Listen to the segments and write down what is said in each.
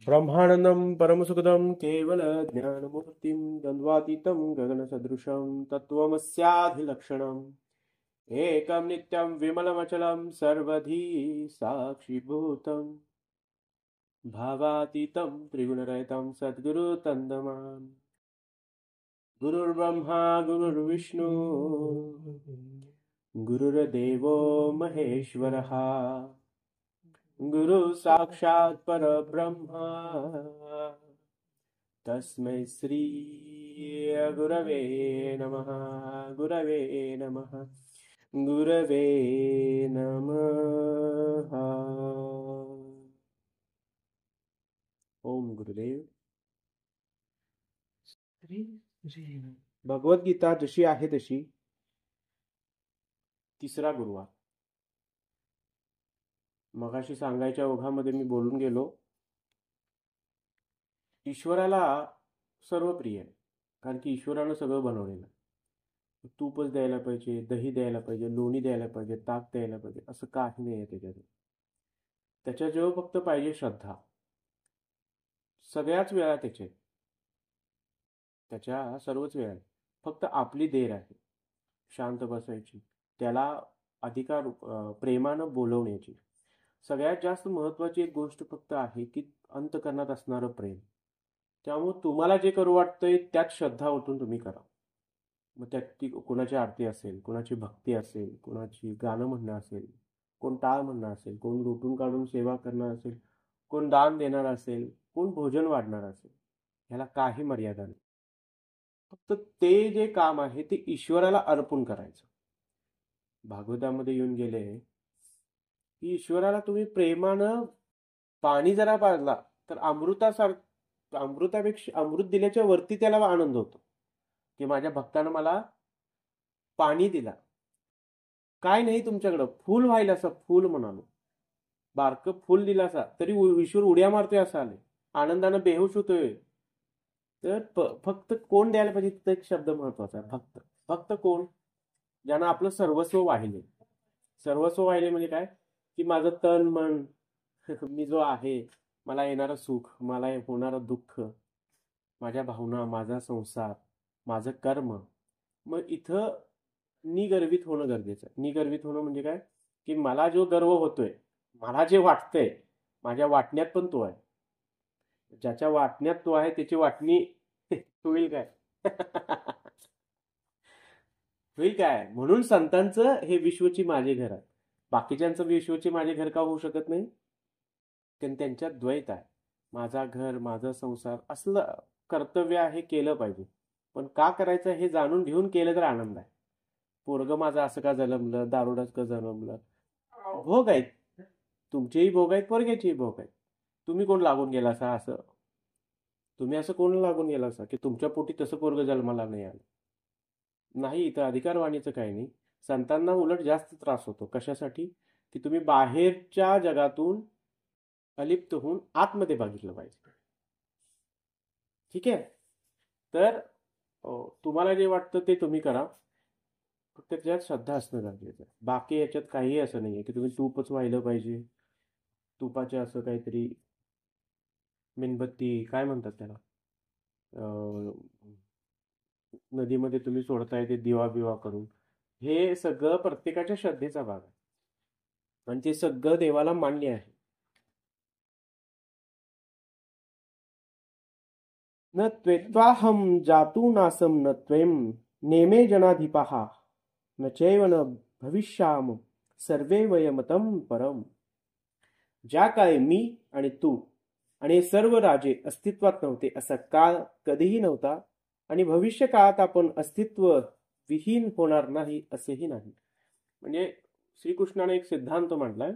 ब्रह्मानंदं परमसुखदं केवलज्ञानमूर्तिं द्वन्द्वातीतं गगनसदृशं तत्त्वमस्याधिलक्षणम् एकं नित्यं विमलमचलं सर्वधी साक्षिभूतं भावातीतं त्रिगुणरहितं सद्गुरुतन्दमाम् गुरुर्ब्रह्मा गुरुर्विष्णु गुरुर्देवो महेश्वरः गुरु साक्षात् परब्रह्मा तस्मै श्री गुरवे नमः गुरवे नमः गुरवे नमः। ओम गुरुदेव श्री भगवद्गीता जशी आहे तशी तिसरा गुरुवार मगाशी सांगायच्या ओघामध्ये मी बोलून गेलो. ईश्वराला सर्व प्रिय आहे कारण की ईश्वरानं सगळं बनवलेलं. तूपच द्यायला पाहिजे, दही द्यायला पाहिजे, लोणी द्यायला पाहिजे, ताक द्यायला पाहिजे असं काही नाही आहे त्याच्यात. त्याच्याजवळ फक्त पाहिजे श्रद्धा. सगळ्याच वेळा त्याच्या सर्वच वेळा फक्त आपली देर आहे शांत बसायची, त्याला अधिकार प्रेमानं बोलवण्याची. सगळ्यात जास्त महत्त्वाची एक गोष्ट फक्त आहे की अंतःकरणात असणारं प्रेम. त्यामुळे तुम्हाला जे करू वाटतंय त्यात श्रद्धा ओतून तुम्ही करा. मग त्यात ती कोणाची आरती असेल, कोणाची भक्ती असेल, कोणाची गाणं म्हणणं असेल, कोण टाळ म्हणणं असेल, कोण लुटून काढून सेवा करणार असेल, कोण दान देणार असेल, कोण भोजन वाढणार असेल, ह्याला काही मर्यादा नाही. फक्त ते जे काम आहे ते ईश्वराला अर्पण करायचं. भागवतामध्ये येऊन गेले की ईश्वराला तुम्ही प्रेमानं पाणी जरा पाजला तर अमृतापेक्षा अमृत दिल्याच्या वरती त्याला आनंद होतो की माझ्या भक्तानं मला पाणी दिला. काय नाही तुमच्याकडं फूल व्हायला असं फूल म्हणालो, बारकं फूल दिला असा तरी ईश्वर उड्या मारतोय असं आले, आनंदानं बेहोश होतोय. तर फक्त कोण द्यायला पाहिजे तिथं एक शब्द महत्वाचा आहे, भक्त. भक्त कोण? ज्यानं आपलं सर्वस्व वाहिले. सर्वस्व वाहिले म्हणजे काय की माझं तन मन मी जो आहे, मला येणारं सुख, मला होणारं दुःख, माझ्या भावना, माझा संसार, माझं कर्म. मग इथं निगर्वित होणं गरजेचं आहे. निगर्वित होणं म्हणजे काय की मला जो गर्व होतोय, मला जे वाटतंय, माझ्या वाटण्यात पण तो आहे. ज्याच्या वाटण्यात तो आहे त्याची वाटणी होईल काय? होईल काय? म्हणून संतांचं हे विश्वची माझे घर आहे. बाकीच्यांचं विश्वची माझे घर का होऊ शकत नाही? कारण त्यांच्यात द्वैत आहे. माझा घर, माझा संसार असलं कर्तव्य आहे, केलं पाहिजे. पण का करायचं हे जाणून घेऊन केलं तर आनंद आहे. पोरगं माझं असं का जन्मलं, दारुडाच का जन्मलं, भोग आहेत. तुमचेही भोग आहेत, पोरग्याचेही भोग आहेत. तुम्ही कोण लागून गेला असा? असं तुम्ही असं कोण लागून गेला असा की तुमच्या पोटी तसं पोरगं जन्माला नाही आलं? नाही, इथं अधिकारवाणीचं काही नाही. संतांना उलट जास्त त्रास होतो. कशासाठी? की तुम्ही बाहेरच्या जगातून अलिप्त होऊन आतमध्ये बघितलं पाहिजे. ठीक आहे? तर तुम्हाला जे वाटतं ते तुम्ही करा, फक्त त्याच्यात श्रद्धा असणं गरजेचं आहे. बाकी याच्यात काही असं नाही आहे की तुम्ही तूपच वाहिलं पाहिजे. तुपाचे असं काहीतरी मेणबत्ती काय म्हणतात त्याला, नदीमध्ये तुम्ही सोडताय ते दिवा बिवा करून, हे सगळं प्रत्येकाच्या श्रद्धेचा भाग आहे आणि ते सगळं देवाला मान्य आहे. न त्वेत्वाहम जातु नासम न त्वेम नेमे जनाधिपाः न चैव न भविष्याम सर्वे वयमतम परम. ज्या काळी मी आणि तू आणि सर्व राजे अस्तित्वात नव्हते असा काळ कधीही नव्हता आणि भविष्य काळात आपण अस्तित्व विहीन होणार नाही असेही नाही. म्हणजे श्रीकृष्णाने एक सिद्धांत म्हटलाय.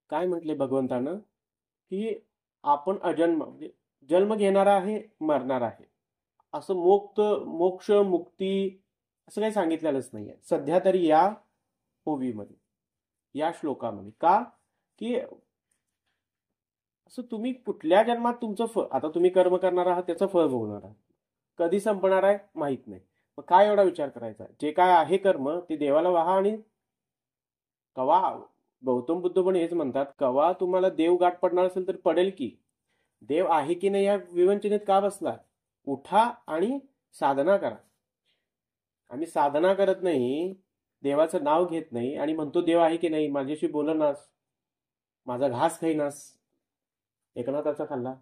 काय म्हटले भगवंतानं की आपण अजन्म म्हणजे जन्म घेणारा आहे, मरणार आहे, असं मोक्ष मुक्ती असं काही सांगितलेलंच नाहीये सध्या तरी या ओवीमध्ये, या श्लोकामध्ये. का की असं तुम्ही कुठल्या जन्मात तुमचं फळ, आता तुम्ही कर्म करणार आहात त्याचं फळ भोगणार आहात, कधी संपणार आहे माहित नाही. मग काय एवढा विचार करायचा? जे काय आहे कर्म ते देवाला वाहा आणि कवा गौतम बुद्ध पण हेच म्हणतात, कवा तुम्हाला देव गाठ पडणार असेल तर पडेल की. देव आहे की नाही या विवंचनेत का बसला? उठा आणि साधना करा. आम्ही साधना करत नाही, देवाचं नाव घेत नाही आणि म्हणतो देव आहे की नाही, माझ्याशी बोलनास, माझा घास खाईनास. एकनाथाचा खाल्ला.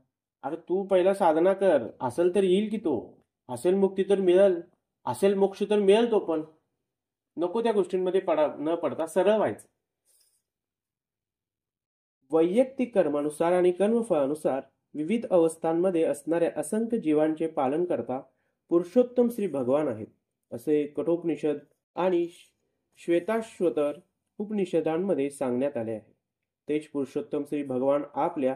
अरे तू पहिला साधना कर, असेल तर येईल की तो. असेल मुक्ती तर मिळेल, असेल मोक्ष तर मिळेल तो पण. नको त्या गोष्टींमध्ये न पडता सरळ व्हायचं. वैयक्तिक कर्मानुसार आणि कर्मफळानुसार विविध अवस्थांमध्ये असणाऱ्या असंख्य जीवांचे पालन करता पुरुषोत्तम श्री भगवान आहेत, असे कठोपनिषद आणि श्वेताश्वतर उपनिषदांमध्ये सांगण्यात आले आहे. तेच पुरुषोत्तम श्री भगवान आपल्या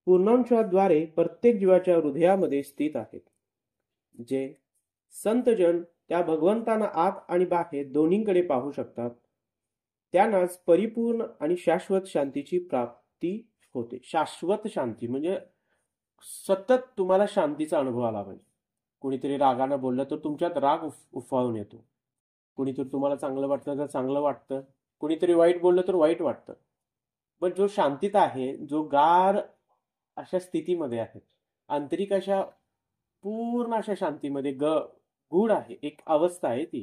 पूर्णांशाद्वारे प्रत्येक जीवाच्या हृदयामध्ये स्थित आहेत. जे संतजन त्या भगवंतांना आत आणि बाहेर दोन्हीकडे पाहू शकतात, त्यांनाच परिपूर्ण आणि शाश्वत शांतीची प्राप्ती होते. शाश्वत शांती म्हणजे सतत तुम्हाला शांतीचा अनुभव आला पाहिजे. कुणीतरी रागानं बोललं तर तुमच्यात राग उफाळून येतो. कुणीतरी तुम्हाला चांगलं वाटतं तर चांगलं वाटतं, कुणीतरी वाईट बोललं तर वाईट वाटतं. पण जो शांतीत आहे, जो गार अशा स्थितीमध्ये आहे, आंतरिक अशा पूर्ण अशा शांतीमध्ये गूढ आहे, एक अवस्था आहे ती.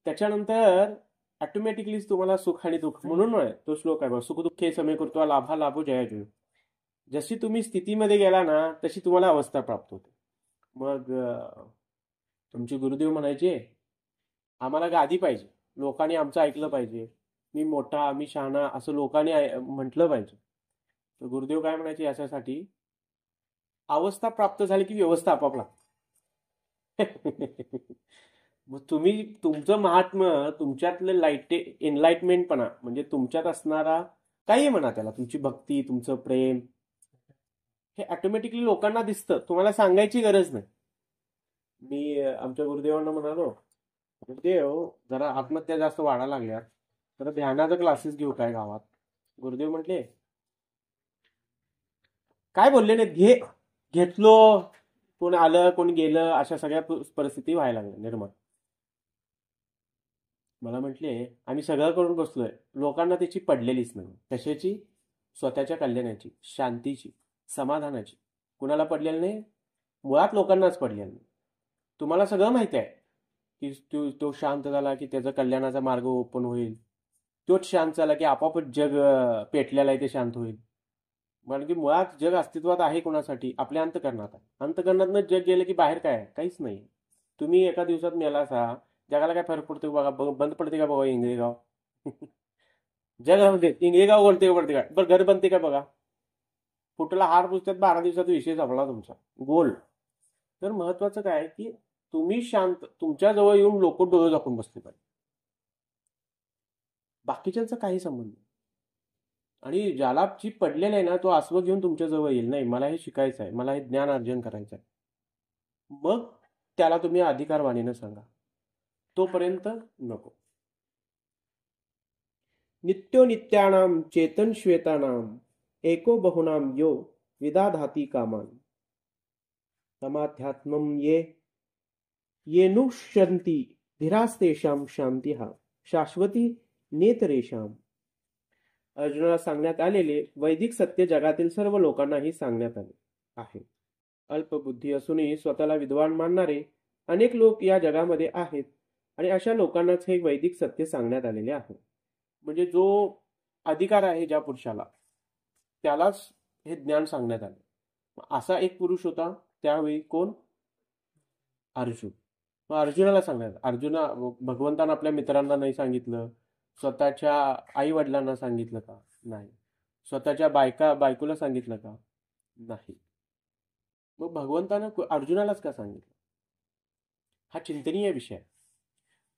त्याच्यानंतर ऑटोमॅटिकलीच तुम्हाला सुख आणि दुःख, म्हणून तो श्लोक आहे, सुख दुःखे समे कृत्वा लाभा लाभो जया जयो. जशी तुम्ही स्थितीमध्ये गेला ना तशी तुम्हाला अवस्था प्राप्त होते. मग तुमचे गुरुदेव म्हणायचे, आम्हाला गादी पाहिजे, लोकांनी आमचं ऐकलं पाहिजे, मी मोठा मी शहाणा असं लोकांनी म्हटलं पाहिजे. तर गुरुदेव काय म्हणायचे, याच्यासाठी अवस्था प्राप्त झाली की व्यवस्था आपापला. मग तुम्ही तुमचं महात्म्य, तुमच्यातलं एनलाइटमेंटपणा म्हणजे तुमच्यात असणारा काही म्हणा त्याला, तुमची भक्ती, तुमचं प्रेम, हे ऑटोमॅटिकली लोकांना दिसतं, तुम्हाला सांगायची गरज नाही. मी आमच्या गुरुदेवांना म्हणालो, गुरुदेव जरा आत्महत्या जास्त वाढायला लागल्या, तर ध्यानाचं क्लासेस घेऊ काय गावात. गुरुदेव म्हटले, काय बोलले नाहीत, घेतलो, कोण आलं कोण गेलं, अशा सगळ्या परिस्थिती व्हायला लागल्या निर्माण. मला म्हटले, आम्ही सगळं करून बसलोय, लोकांना त्याची पडलेलीच नाही. कशाची? स्वतःच्या कल्याणाची, शांतीची, समाधानाची. कुणाला पडलेलं नाही? मुळात लोकांनाच पडलेलं नाही. तुम्हाला सगळं माहिती आहे की तो शांत झाला की त्याचा कल्याणाचा मार्ग ओपन होईल, तोच शांत झाला की आपोआपच जग पेटलेला आहे ते शांत होईल. कारण की मुळात जग अस्तित्वात आहे कोणासाठी? आपल्या अंतःकरणात आहे. अंतःकरणातनं जग गेलं की बाहेर काय आहे? काहीच नाही. तुम्ही एका दिवसात मेला असा, जगाला काय फरक पडतो बघा, बंद पडते का बघा इंगळेगाव? जग इंगळेगाव बोलते काय, बरं घर बनते का बघा? फुटला हार पुसतात, 12 दिवसात विषय संपला तुमचा गोल. तर महत्वाचं काय की तुम्ही शांत, तुमच्या जवळ येऊन लोक डोळे झाकून बसले पाहिजे, बाकीच्यांचा काही संबंध नाही. आणि ज्याला चीप पडलेलं आहे ना, तो आसवं घेऊन तुमच्या जवळ येईल, नाही मला हे शिकायचं आहे, मला हे ज्ञान अर्जन करायचं आहे, मग त्याला तुम्ही अधिकारवाणीनं सांगा, तोपर्यंत नको. नित्यो नित्यानाम चेतन श्वेतानाम एको बहुनाम यो विदाधाती कामान तमाध्यात्मम ये नुष्यन्ति धीरास्तेषाम शांतिहा शाश्वती नेतरेषाम. अर्जुनाला सांगण्यात आलेले वैदिक सत्य जगातील सर्व लोकांनाही सांगण्यात आले आहे. अल्पबुद्धी असूनही स्वतःला विद्वान मानणारे अनेक लोक या जगामध्ये आहेत आणि अशा लोकांनाच हे वैदिक सत्य सांगण्यात आलेले आहे. म्हणजे जो अधिकार आहे ज्या पुरुषाला, त्यालाच हे ज्ञान सांगण्यात आले. असा एक पुरुष होता त्यावेळी, कोण? अर्जुन. मग अर्जुनाला सांगण्यात, अर्जुना भगवंतांना आपल्या मित्रांना नाही सांगितलं, स्वतःच्या आई वडिलांना सांगितलं का? नाही. स्वतःच्या बायकोला सांगितलं का? नाही. मग भगवंतानं अर्जुनालाच का सांगितलं? हा चिंतनीय विषय आहे.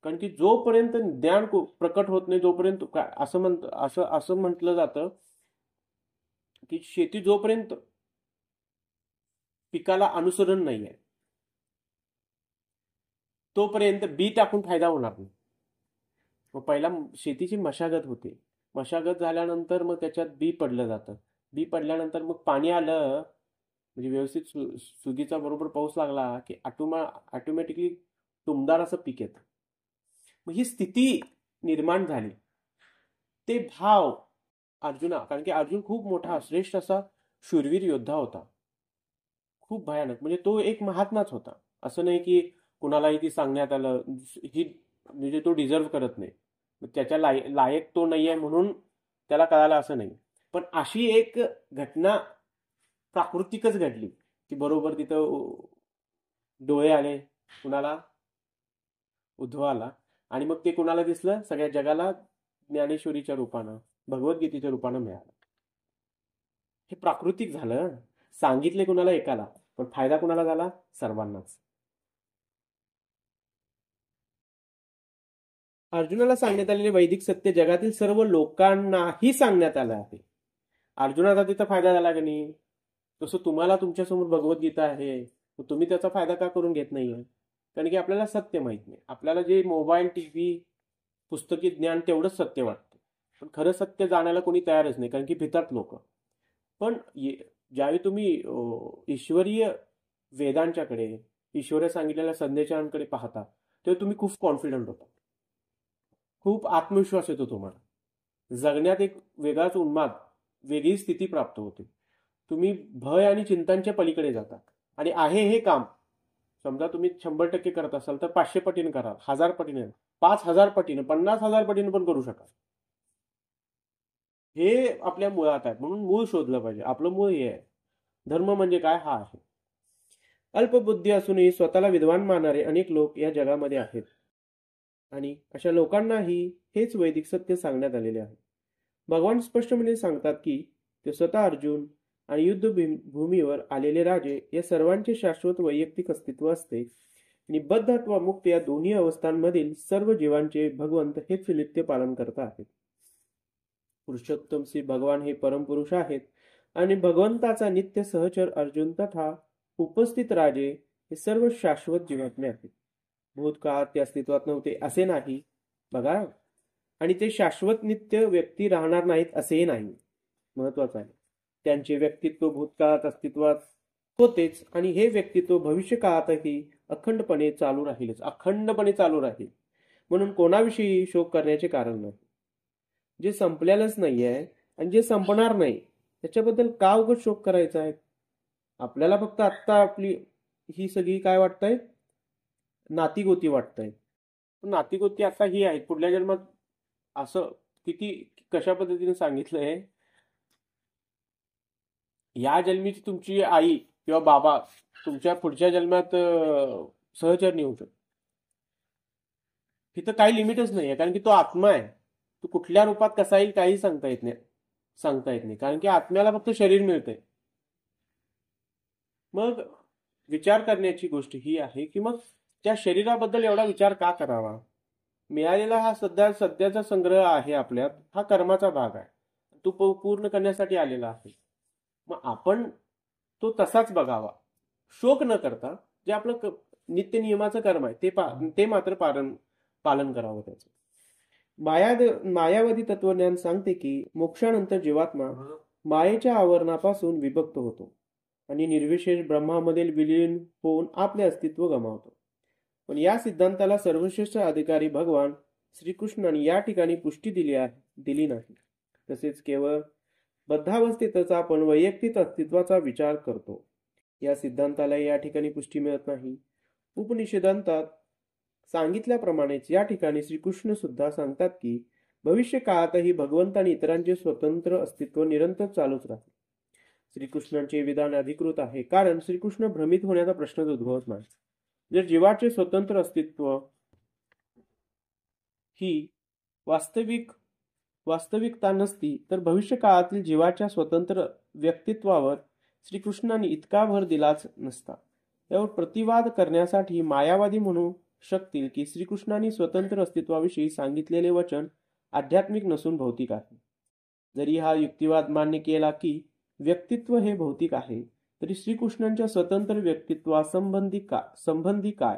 कारण की जोपर्यंत ज्ञान प्रकट होत नाही, जोपर्यंत असं म्हटलं जातं की शेती जोपर्यंत पिकाला अनुसरण नाही आहे तोपर्यंत बी टाकून फायदा होणार नाही. मग पहिला शेतीची मशागत होते, मशागत झाल्यानंतर मग त्याच्यात बी पडलं जातं, बी पडल्यानंतर मग पाणी आलं, म्हणजे व्यवस्थित सुगीचा बरोबर पाऊस लागला की ऑटोमॅटिकली टुमदार असं पीक येतं. मग ही स्थिती निर्माण झाली, ते भाव अर्जुना, कारण की अर्जुन खूप मोठा श्रेष्ठ असा शूरवीर योद्धा होता, खूप भयानक, म्हणजे तो एक महात्माच होता. असं नाही की कुणालाही ती सांगण्यात आलं ही, म्हणजे तो डिझर्व करत नाही, त्याच्या लायक तो नाही आहे म्हणून त्याला कळालं असं नाही. पण अशी एक घटना प्राकृतिकच घडली की बरोबर तिथं डोळे आले कुणाला, उद्धवाला, आणि मग ते कुणाला दिसलं, सगळ्या जगाला ज्ञानेश्वरीच्या रूपानं, भगवद्गीतेच्या रूपानं मिळालं. हे प्राकृतिक झालं. सांगितले कुणाला एकाला, पण फायदा कुणाला झाला, सर्वांनाच. अर्जुनाला सांगण्यात आलेले वैदिक सत्य जगातील सर्व लोकांनाही सांगण्यात आलं आहे. अर्जुनाचा तिथं फायदा झाला की नाही? तसं तुम्हाला तुमच्यासमोर भगवद्गीता आहे, तुम्ही त्याचा फायदा का करून घेत नाहीये? कारण की आपल्याला सत्य माहित नाही. आपल्याला जे मोबाईल, टीव्ही, पुस्तकी ज्ञान तेवढंच सत्य वाटतं, पण खरं सत्य जाणायला कोणी तयारच नाही, कारण की भितात लोक. पण ज्यावेळी तुम्ही ईश्वरीय वेदांच्याकडे, ईश्वरी सांगितलेल्या संदेशांकडे पाहता, तेव्हा तुम्ही खूप कॉन्फिडंट होता, खूप आत्मविश्वास येतो तुम्हाला. जगण्यात एक वेगळाच उन्माद, वेगळी स्थिती प्राप्त होते. तुम्ही भय आणि चिंतांच्या पलीकडे जाता. आणि आहे हे काम समजा तुम्ही 100% करत असाल तर 500 पटीने करा, 1000 पटीने, 5000 पटीने, 50,000 पटीने पण करू शकाल. हे आपल्या मुळात आहे, म्हणून मूळ शोधलं पाहिजे. आपलं मूळ हे आहे. धर्म म्हणजे काय, हा आहे. अल्पबुद्धी असूनही स्वतःला विद्वान मानणारे अनेक लोक या जगामध्ये आहेत, आणि अशा लोकांनाही हेच वैदिक सत्य सांगण्यात आलेले आहे. भगवान स्पष्टपणे सांगतात की ते स्वतः अर्जुन आणि युद्धभूमीवर आलेले राजे या सर्वांचे शाश्वत वैयक्तिक अस्तित्व असते, आणि बद्ध अथवा मुक्त या दोन्ही अवस्थांमधील सर्व जीवांचे भगवंत हेच नित्य पालन करत आहेत. पुरुषोत्तम श्री भगवान हे परमपुरुष आहेत, आणि भगवंताचा नित्य सहचर अर्जुन तथा उपस्थित राजे हे सर्व शाश्वत जीवात्मे आहेत. भूतकाळात ते अस्तित्वात नव्हते असे नाही, बघा, आणि ते शाश्वत नित्य व्यक्ती राहणार नाहीत असेही नाही. महत्वाचं आहे, त्यांचे व्यक्तित्व भूतकाळात अस्तित्वात होतेच, आणि हे व्यक्तित्व भविष्य काळातही अखंडपणे चालू राहीलच, अखंडपणे चालू राहील. म्हणून कोणाविषयी शोक करण्याचे कारण नाही. जे संपलेलंच नाही आहे आणि जे संपणार नाही त्याच्याबद्दल का उगाच शोक करायचा आहे? आपल्याला फक्त आत्ता आपली ही सगळी काय वाटतंय, नातीगोती वाटतंय. पण नातीगोती आता ही आहेत, पुढल्या जन्मात असं किती कशा पद्धतीने सांगितलंय, या जन्मीची तुमची आई किंवा बाबा तुमच्या पुढच्या जन्मात सहचरणी होऊ शकतो. तिथं काही लिमिटच नाहीये, कारण की तो आत्मा आहे. तो कुठल्या रूपात कसा येईल काही सांगता येत नाही, कारण की आत्म्याला फक्त शरीर मिळतंय. मग विचार करण्याची गोष्ट ही आहे की मग त्या शरीराबद्दल एवढा विचार का करावा? मिळालेला हा सध्याचा संग्रह आहे आपल्यात, हा कर्माचा भाग आहे, तो पूर्ण करण्यासाठी आलेला आहे. मग आपण तो तसाच बघावा, शोक न करता. जे आपलं नित्य नियमाचं कर्म आहे ते मात्र पालन करावं त्याचं. मायावादी तत्वज्ञान सांगते की मोक्षानंतर जीवात्मा मायेच्या आवरणापासून विभक्त होतो आणि निर्विशेष ब्रह्मामध्ये विलीन होऊन आपले अस्तित्व गमावतो. पण या सिद्धांताला सर्वश्रेष्ठ अधिकारी भगवान श्रीकृष्णाने या ठिकाणी पुष्टी दिली नाही. तसेच केवळ बद्धावस्थेतच आपण वैयक्तिक अस्तित्वाचा विचार करतो, या सिद्धांताला या ठिकाणी पुष्टी मिळत नाही. उपनिषदांतात सांगितल्याप्रमाणेच या ठिकाणी श्रीकृष्ण सुद्धा सांगतात की भविष्य काळातही भगवंत आणि इतरांचे स्वतंत्र अस्तित्व निरंतर चालूच राहते. श्रीकृष्णांचे विधान अधिकृत आहे, कारण श्रीकृष्ण भ्रमित होण्याचा प्रश्नच उद्भवत नाही. जर जीवाचे स्वतंत्र अस्तित्व ही वास्तविकता नसती तर भविष्य काळातील जीवाच्या स्वतंत्र व्यक्तित्वावर श्रीकृष्णांनी इतका भर दिलाच नसता. यावर प्रतिवाद करण्यासाठी मायावादी म्हणू शकतील की श्रीकृष्णांनी स्वतंत्र अस्तित्वाविषयी सांगितलेले वचन आध्यात्मिक नसून भौतिक आहे. जरी हा युक्तिवाद मान्य केला की व्यक्तित्व हे भौतिक आहे, तरी श्रीकृष्णांच्या स्वतंत्र संबंधी काय?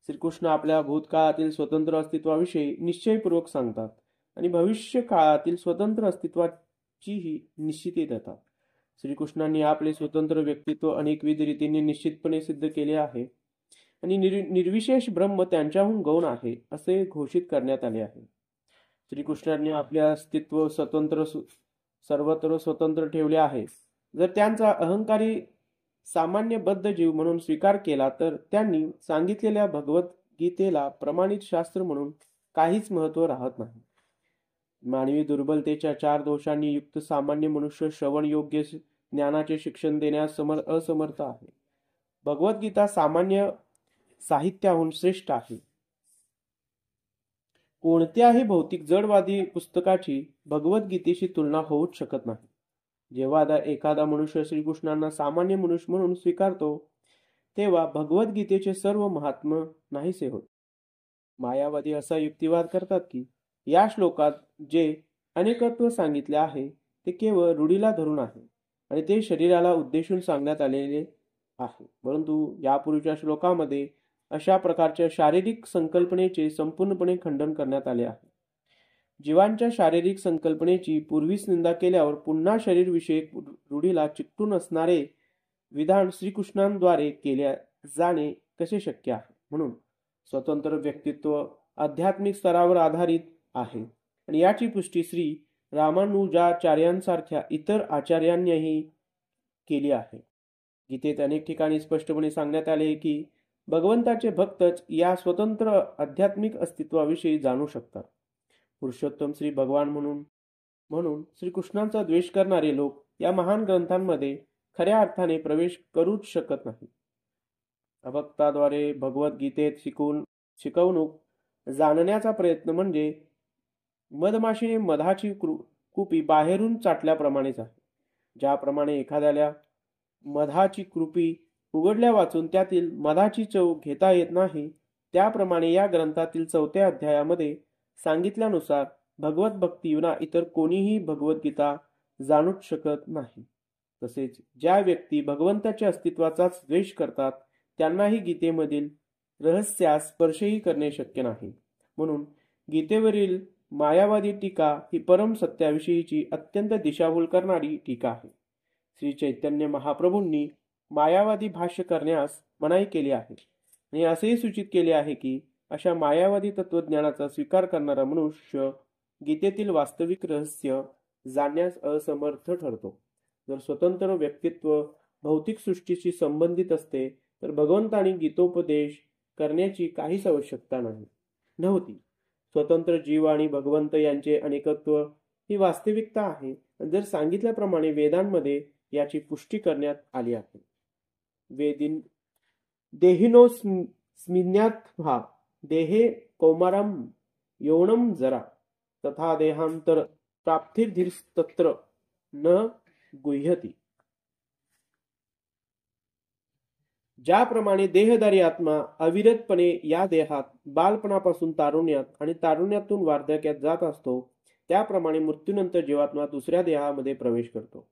श्रीकृष्ण आपल्या भूतकाळातील स्वतंत्र अस्तित्वाविषयी निश्चयपूर्वक सांगतात आणि भविष्य काळातील स्वतंत्र अस्तित्वाचीही निश्चिती देतात. श्रीकृष्णांनी आपले स्वतंत्र व्यक्तित्व अनेकविध रीतीने निश्चितपणे सिद्ध केले आहे, आणि निर्विशेष ब्रह्म त्यांच्याहून गौण आहे असे घोषित करण्यात आले आहे. श्रीकृष्णांनी आपले अस्तित्व सर्वत्र स्वतंत्र ठेवले आहे. जर त्यांचा अहंकारी सामान्यबद्ध जीव म्हणून स्वीकार केला तर त्यांनी सांगितलेल्या भगवद्गीतेला प्रमाणित शास्त्र म्हणून काहीच महत्त्व राहत नाही. मानवी दुर्बलतेच्या 4 दोषांनी युक्त सामान्य मनुष्य श्रवण योग्य ज्ञानाचे शिक्षण देण्यास असमर्थ आहे. भगवद्गीता सामान्य साहित्याहून श्रेष्ठ आहे. कोणत्याही भौतिक जडवादी पुस्तकाची भगवद्गीतेशी तुलना होऊच शकत नाही. जेव्हा एखादा मनुष्य श्रीकृष्णांना सामान्य मनुष्य म्हणून स्वीकारतो तेव्हा भगवद्गीतेचे सर्व महात्म्य नाहीसे होत. मायावादी असा युक्तिवाद करतात की या श्लोकात जे अनेकत्व सांगितले आहे ते केवळ रूढीला धरून आहे आणि ते शरीराला उद्देशून सांगण्यात आलेले आहे. परंतु यापूर्वीच्या श्लोकामध्ये अशा प्रकारच्या शारीरिक संकल्पनेचे संपूर्णपणे खंडन करण्यात आले आहे. जीवांच्या शारीरिक संकल्पनेची पूर्वीच निंदा केल्यावर पुन्हा शरीरविषयक रूढीला चिकटून असणारे विधान श्रीकृष्णांद्वारे केले जाणे कसे शक्य आहे. म्हणून स्वतंत्र व्यक्तित्व आध्यात्मिक स्तरावर आधारित आहे आणि याची पुष्टी श्री रामानुजाचार्यांसारख्या इतर आचार्यांनीही केली आहे. गीतेत अनेक ठिकाणी स्पष्टपणे सांगण्यात आले की भगवंताचे भक्तच या स्वतंत्र आध्यात्मिक अस्तित्वाविषयी जाणू शकतात. पुरुषोत्तम श्री भगवान म्हणून श्रीकृष्णांचा द्वेष करणारे लोक या महान ग्रंथांमध्ये खऱ्या अर्थाने प्रवेश करूच शकत नाही. अभक्ताद्वारे भगवद्गीतेत शिकवणूक जाणण्याचा प्रयत्न म्हणजे मधमाशीने मधाची कुपी बाहेरून चाटल्याप्रमाणेच आहे. ज्याप्रमाणे एखाद्याला मधाची कुपी उघडल्या वाचून त्यातील मधाची चव घेता येत नाही, त्याप्रमाणे या ग्रंथातील 4थ्या अध्यायामध्ये सांगितल्यानुसार भगवत भक्ती विना इतर कोणीही भगवद्गीता जाणूच शकत नाही. तसेच ज्या व्यक्ती भगवंताच्या अस्तित्वाचाच द्वेष करतात त्यांनाही गीतेमधील रहस्यास स्पर्शही करणे शक्य नाही. म्हणून गीतेवरील मायावादी टीका ही परम सत्याविषयीची अत्यंत दिशाभूल करणारी टीका आहे. श्री चैतन्य महाप्रभूंनी मायावादी भाष्य करण्यास मनाई केली आहे आणि असेही सूचित केले आहे की अशा मायावादी तत्वज्ञानाचा स्वीकार करणारा मनुष्य गीतेतील वास्तविक रहस्य जाणण्यास असमर्थ ठरतो. जर स्वतंत्र व्यक्तित्व भौतिक सृष्टीशी संबंधित असते तर भगवंतांनी गीतोपदेश करण्याची काहीच आवश्यकता नव्हती. स्वतंत्र जीव आणि भगवंत यांचे अनेकत्व ही वास्तविकता आहे. जर सांगितल्याप्रमाणे वेदांमध्ये याची पुष्टी करण्यात आली आहे. देहिनोस्मिन्यात् देहे कौमारम यौवनम जरा तथा देहांतर प्राप्तिर्धीस्तत्र न गुह्यति. ज्याप्रमाणे देहधारी आत्मा अविरतपणे या देहात बालपणापासून तारुण्यात आणि तारुण्यातून वार्धक्यात जात असतो, त्याप्रमाणे मृत्यूनंतर जीवात्मा दुसऱ्या देहामध्ये प्रवेश करतो.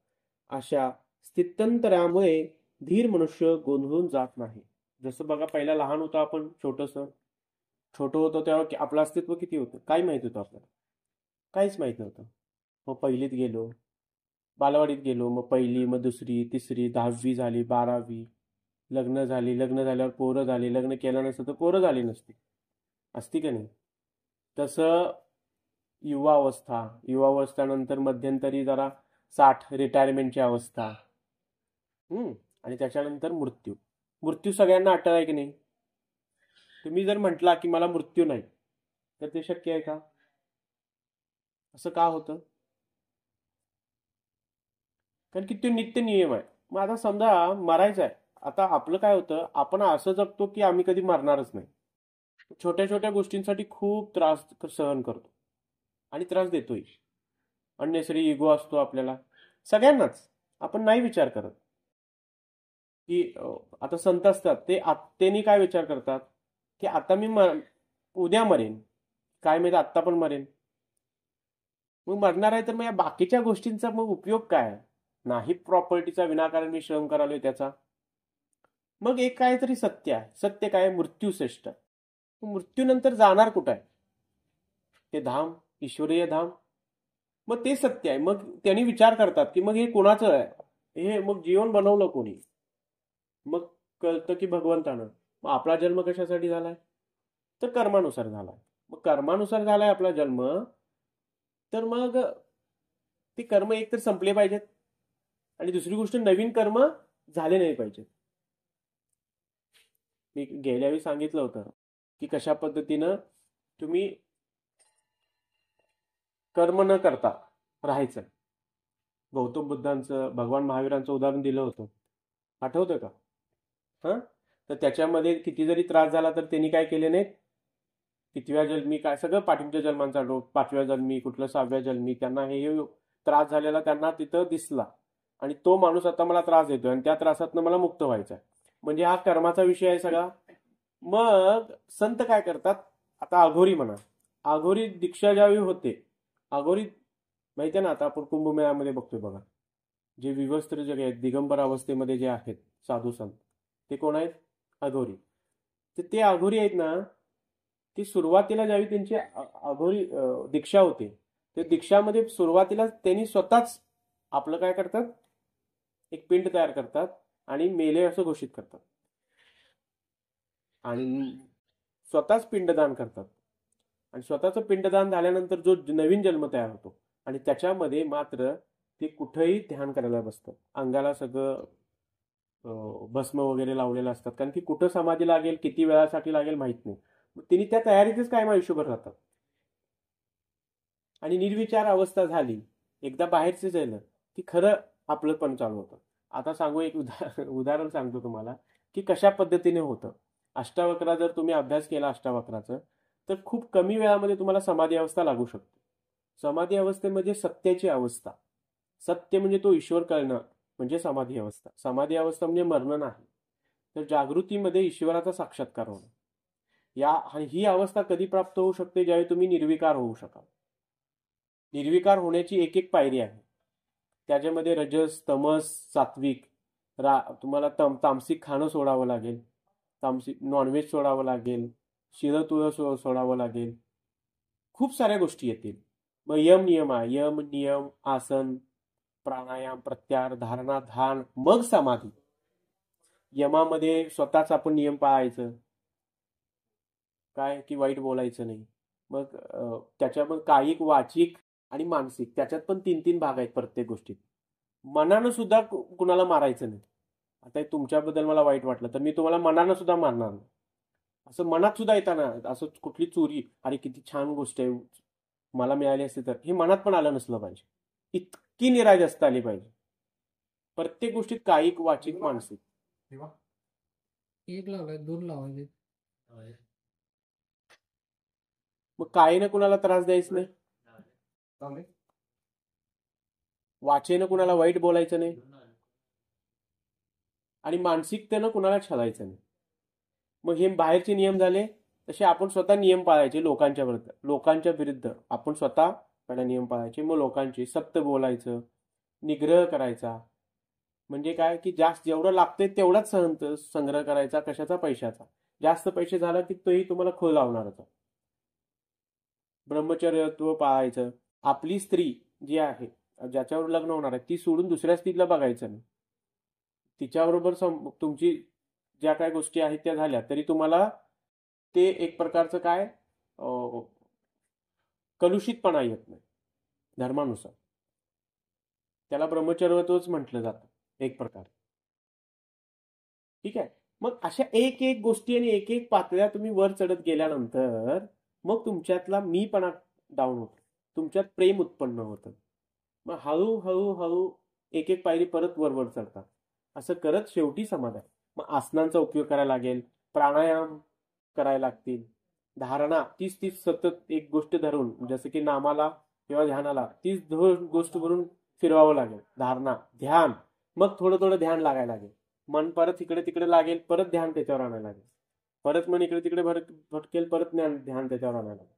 अशा स्थित्यंतरामुळे धीर मनुष्य गोंधळून जात नाही. जसं बघा, पहिला लहान होता, आपण छोटं होतं तेव्हा आपलं अस्तित्व किती होतं काय माहित होतं आपल्याला? काहीच माहित नव्हतं. मग पहिलीत गेलो, बालवाडीत गेलो, मग पहिली, मग दुसरी, तिसरी, 10वी झाली, 12वी, लग्न झाल्यावर पोरं झाली, लग्न केलं नसतं तर पोरं झाली नसती, असती का नाही? तसं युवावस्थानंतर मध्यंतरी जरा 60 रिटायरमेंटची अवस्था, आणि त्याच्यानंतर मृत्यू सगळ्यांना अटळ आहे की नाही? तुम्ही जर म्हटला की मला मृत्यू नाही तर ते शक्य आहे का? असं का होतं? कारण की तो नित्य नियम आहे. मग आता समजा मरायचं आहे, आता आपलं काय होतं, आपण असं जगतो की आम्ही कधी मरणारच नाही. छोट्या छोट्या गोष्टींसाठी खूप त्रास सहन करतो आणि त्रास देतोय. अननेसरी इगो असतो आपल्याला सगळ्यांनाच. आपण नाही विचार करत की आता संत असतात त्यांनी काय विचार करतात की आता मी उद्या मरेन, काय माहिती आत्ता पण मरेन. मग मरणार आहे तर मग या बाकीच्या गोष्टींचा मग उपयोग काय? नाही प्रॉपर्टीचा विनाकारण मी श्रम करालोय त्याचा. मग एक काहीतरी सत्य आहे. सत्य काय? मृत्यू श्रेष्ठ. मृत्यूनंतर जाणार कुठं आहे? ते धाम, ईश्वरीय धाम. मग ते सत्य आहे. मग त्यांनी विचार करतात की मग हे कोणाचं आहे, हे मग जीवन बनवलं कोणी? मग कळतं की भगवंतानं. मग आपला जन्म कशासाठी झालाय? तर कर्मानुसार झालाय. मग कर्मानुसार झालाय आपला जन्म, तर मग ते कर्म एकतर संपले पाहिजेत आणि दुसरी गोष्ट नवीन कर्म झाले नाही पाहिजेत. मी गेल्या वेळी सांगितलं होतं की कशा पद्धतीनं तुम्ही कर्म न करता राहायचं. गौतम बुद्धांचं, भगवान महावीरांचं उदाहरण दिलं होतं, आठवतं का? हं? तर त्याच्यामध्ये किती जरी त्रास झाला तर त्यांनी काय केले नाहीत, कितव्या जन्मी काय सगळं पाठींच्या जन्मांचा डोस, 5व्या जन्मी कुठलं 6व्या जन्मी त्यांना हे त्रास झालेला त्यांना तिथं दिसला आणि तो माणूस आता मला त्रास देतोय आणि त्या त्रासातनं मला मुक्त व्हायचं आहे. म्हणजे हा कर्माचा विषय आहे सगळा. मग संत काय करतात, आता अघोरी म्हणा, अघोरी दीक्षा ज्यावेळी होते, अघोरी माहिती आहे ना, आता आपण कुंभमेळ्यामध्ये बघतोय बघा, जे विवस्त्र जग आहेत, दिगंबर अवस्थेमध्ये जे आहेत साधू संत, ते कोण आहेत? अघोरी. तर ते अघोरी आहेत ना, ती सुरुवातीला ज्यावेळी त्यांची अघोरी दीक्षा होते, ते दीक्षामध्ये सुरुवातीला त्यांनी स्वतःच आपलं काय करतात, एक पिंड तयार करतात आणि मेले असं घोषित करतात आणि स्वतःच पिंडदान करतात आणि स्वतःचं पिंडदान झाल्यानंतर जो नवीन जन्म तयार होतो आणि त्याच्यामध्ये मात्र ते कुठंही ध्यान करायला बसतं. अंगाला सगळं भस्म वगैरे लावलेलं असतात, कारण की कुठं समाधी लागेल, किती वेळासाठी लागेल माहित नाही. मग तिने त्या तयारीतच कायम आयुष्यभर राहतात आणि निर्विचार अवस्था झाली, एकदा बाहेरचे झालं की खरं आपलं पण चालू होतं. आता सांगू एक उदाहरण सांगतो तुम्हाला की कशा पद्धतीने होतं. अष्टावक्र जर तुम्ही अभ्यास केला अष्टावक्राचं, तर खूप कमी वेळामध्ये तुम्हाला समाधी अवस्था लागू शकते. समाधी अवस्थेमध्ये सत्याची अवस्था, सत्य म्हणजे तो ईश्वर कळणं म्हणजे समाधी अवस्था. समाधी अवस्था म्हणजे मरण नाही, तर जागृतीमध्ये ईश्वराचा साक्षात्कार होणं. ही अवस्था कधी प्राप्त होऊ शकते? ज्यावेळी तुम्ही निर्विकार होऊ शकाल. निर्विकार होण्याची एक एक पायरी आहे. त्याच्यामध्ये रजस, तमस, सात्विक, तुम्हाला तामसिक खाणं सोडावं लागेल, तामसिक नॉनव्हेज सोडावं लागेल, शिरतुळ सोडावं लागेल, खूप साऱ्या गोष्टी येतील. मग यम नियम आहे, यम नियम, आसन, प्राणायाम, प्रत्याहार, धारणा, ध्यान, मग समाधी. यमामध्ये स्वतःच आपण नियम पाळायचं, काय की वाईट बोलायचं नाही. मग त्याच्यामध्ये कायिक, वाचिक आणि मानसिक, त्याच्यात पण 3-3 भाग आहेत प्रत्येक गोष्टीत. मनानं सुद्धा कुणाला मारायचं नाही. आता तुमच्याबद्दल मला वाईट वाटलं तर मी तुम्हाला मनानं सुद्धा मारणार नाही. असं मनात सुद्धा येताना असं कुठली चोरी, अरे किती छान गोष्ट आहे, मला मिळाली असते तर, हे मनात पण आलं नसलं पाहिजे. इतकी निरागसता आली पाहिजे प्रत्येक गोष्टीत, कायिक, वाचिक, मानसिक. एक लावलाय, 2 लावायचे. मग कायीनं कुणाला त्रास द्यायचा नाही, वाचेनं कुणाला वाईट बोलायचं नाही आणि मानसिकतेनं कुणाला छळायचं नाही. मग हे बाहेरचे नियम झाले. तसे आपण स्वतः नियम पाळायचे लोकांच्या विरुद्ध आपण स्वतः पहिला नियम पाळायचे, मग लोकांचे. सत्य बोलायचं, निग्रह करायचा, म्हणजे काय की जास्त जेवढं लागतंय तेवढाच संग्रह करायचा. कशाचा? पैशाचा. जास्त पैसे झाला की तोही तुम्हाला खो लावणारच. ब्रह्मचर्यत्व पाळायचं. आपली स्त्री जी आहे, ज्याच्यावर लग्न होणार आहे, ती सोडून दुसऱ्या स्त्रीला बघायचं नाही. तिच्याबरोबर तुमची ज्या काय गोष्टी आहेत त्या झाल्या तरी तुम्हाला ते एक प्रकारचं काय कलुषितपणा येत नाही धर्मानुसार. त्याला ब्रह्मचर्यत्वच म्हटलं जातं एक प्रकारे. ठीक आहे. मग अशा एक एक गोष्टी आणि एक एक पातळ्या तुम्ही वर चढत गेल्यानंतर मग तुमच्यातला मीपणा डाऊन होतो, तुमच्यात प्रेम उत्पन्न होतं. मग हळूहळू हळू एक एक पायरी परत वरवर चढतात. असं करत शेवटी समाधान. मग आसनांचा उपयोग करायला लागेल, प्राणायाम करायला लागतील, धारणा तीच तीच सतत एक गोष्ट धरून, जसं की नामाला किंवा ध्यानाला तीच गोष्ट भरून फिरवावं लागेल. धारणा, ध्यान, मग थोडं थोडं ध्यान लागायला लागेल. मन परत इकडे तिकडे लागेल, परत ध्यान त्याच्यावर आणायला लागेल. परत मन इकडे तिकडे भटकेल, परत ध्यान त्याच्यावर आणायला लागेल.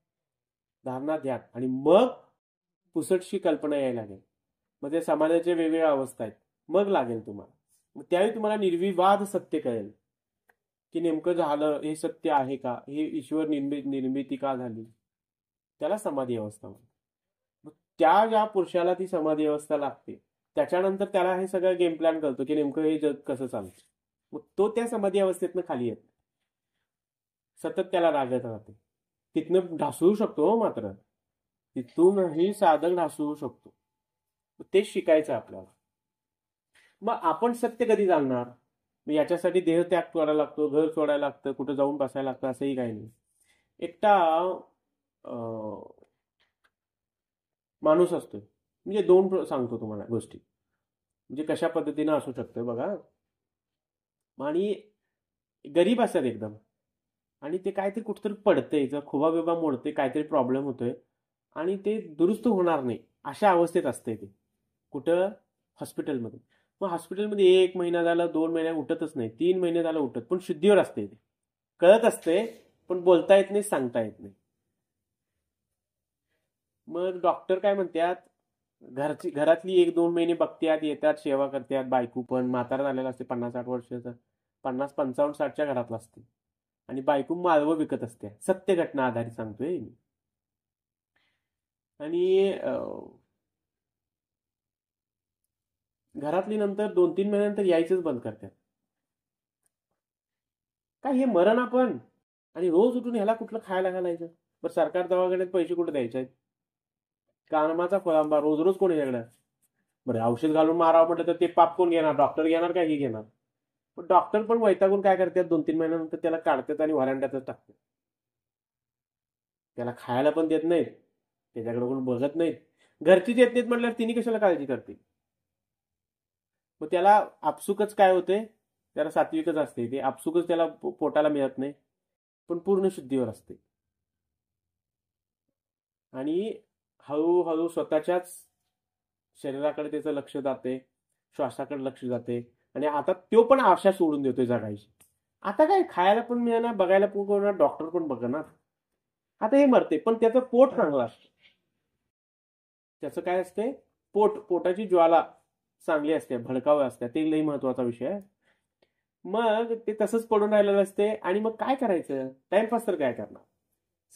धारणा, ध्यान, आणि मग पुसटशी कल्पना यायला लागेल. मग ते समाजाच्या वेगवेगळ्या अवस्था आहेत, मग लागेल तुम्हाला. मग त्यावेळी तुम्हाला निर्विवाद सत्य कळेल की नेमकं झालं हे सत्य आहे का, हे ईश्वर निर्मिती का झाली, त्याला समाधी अवस्था म्हणतात. मग त्या ज्या पुरुषाला ती समाधी अवस्था लागते त्याच्यानंतर त्याला हे सगळं गेम प्लॅन करतो की नेमकं हे जग कसं चालतं. मग तो त्या समाधी अवस्थेतनं खाली येत, सतत त्याला रागत राहते. तिथनं ढासळू शकतो मात्र तिथूनही साधन ढासळू शकतो. ते शिकायचं आपल्याला. मग आपण सत्य कधी जाणणार? मग याच्यासाठी देहत्याग करायला लागतो, घर सोडायला लागतं, कुठं जाऊन बसायला लागतं, असंही काही नाही. एकटा अं, माणूस असतो. म्हणजे सांगतो तुम्हाला गोष्टी, म्हणजे कशा पद्धतीनं असू शकतं बघा. आणि गरीब असतात एकदम, आणि ते काहीतरी कुठंतरी पडतंय, जर खुबा बिबा मोडते, काहीतरी प्रॉब्लेम होतोय आणि ते दुरुस्त होणार नाही, अशा अवस्थेत असते ते. कुठं? हॉस्पिटलमध्ये. मग हॉस्पिटलमध्ये 1 महिना झाला, 2 महिने उठतच नाही, 3 महिने झालं उठत, पण शुद्धीवर असते ते. कळत असते, पण बोलता येत नाही, सांगता येत नाही. मग डॉक्टर काय म्हणतात, घरातली 1-2 महिने बघतात, येतात, सेवा करतात. बायको पण म्हातारा झालेला असते, 50-60 वर्षाचा, 50-55-60च्या घरातला असते. आणि बायको माळवं विकत असते. सत्य घटना आधारित सांगतोय मी. आणि घरातली नंतर 2-3 महिन्यानंतर यायचंच बंद करतात. काय हे मरण आपण? आणि रोज उठून ह्याला कुठलं खायला घालायचं? बरं, सरकार दवाखान्यात पैसे कुठे द्यायचे आहेत? कामाचा खोळंबा, रोज रोज कोण याच्याकडे? बरं, औषध घालून मारावं म्हटलं तर ते पाप कोण घेणार? डॉक्टर घेणार काय? हे घेणार. पण डॉक्टर पण वैतागून काय करतात, 2-3 महिन्यानंतर त्याला काढतात आणि व्हरांड्यातच टाकतात. त्याला खायला पण देत नाहीत, त्याच्याकडे कोण बघत नाहीत. घरचीच येत नाहीत म्हटल्यावर तिने कशाला काळजी करते? मग त्याला आपसुकच काय होते, त्याला सात्विकच असते, ते आपसुकच त्याला पोटाला मिळत नाही, पण पूर्ण शुद्धीवर असते. आणि हळूहळू स्वतःच्याच शरीराकडे त्याचं लक्ष जाते, श्वासाकडे लक्ष जाते. आणि आता तो पण आशा सोडून देतोय जगायची. आता काय खायला पण मिळणार, बघायला पण कोण, डॉक्टर पण बघणार. आता हे मरते, पण त्याचं पोट चांगलं असतं. त्याचं काय असते? पोटाची ज्वाला चांगली असते, भडकावं असते. ते लई महत्वाचा विषय आहे. मग ते तसंच पडून राहिलेलं असते. आणि मग काय करायचं? टाइमपास तर काय करणार?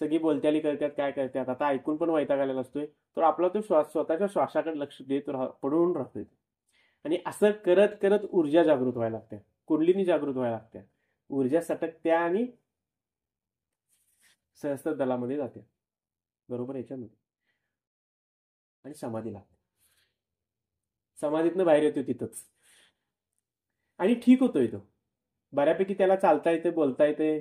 सगळी बोलत्याली करतात, काय करतात, आता ऐकून पण वैताग आलेला असतोय. तर आपला तो स्वतःच्या श्वासाकडे लक्ष देत पडून राहतोय. आणि असं करत करत ऊर्जा जागृत व्हायला लागते, कुंडलिनी जागृत व्हायला लागते, ऊर्जा सटकत्या आणि सहस्त्र दलामध्ये जाते, बरोबर याच्यामध्ये. आणि समाधी लागते, समाधीतनं बाहेर येतो तिथंच. आणि ठीक होतोय तो बऱ्यापैकी, त्याला चालता येते, बोलता येते.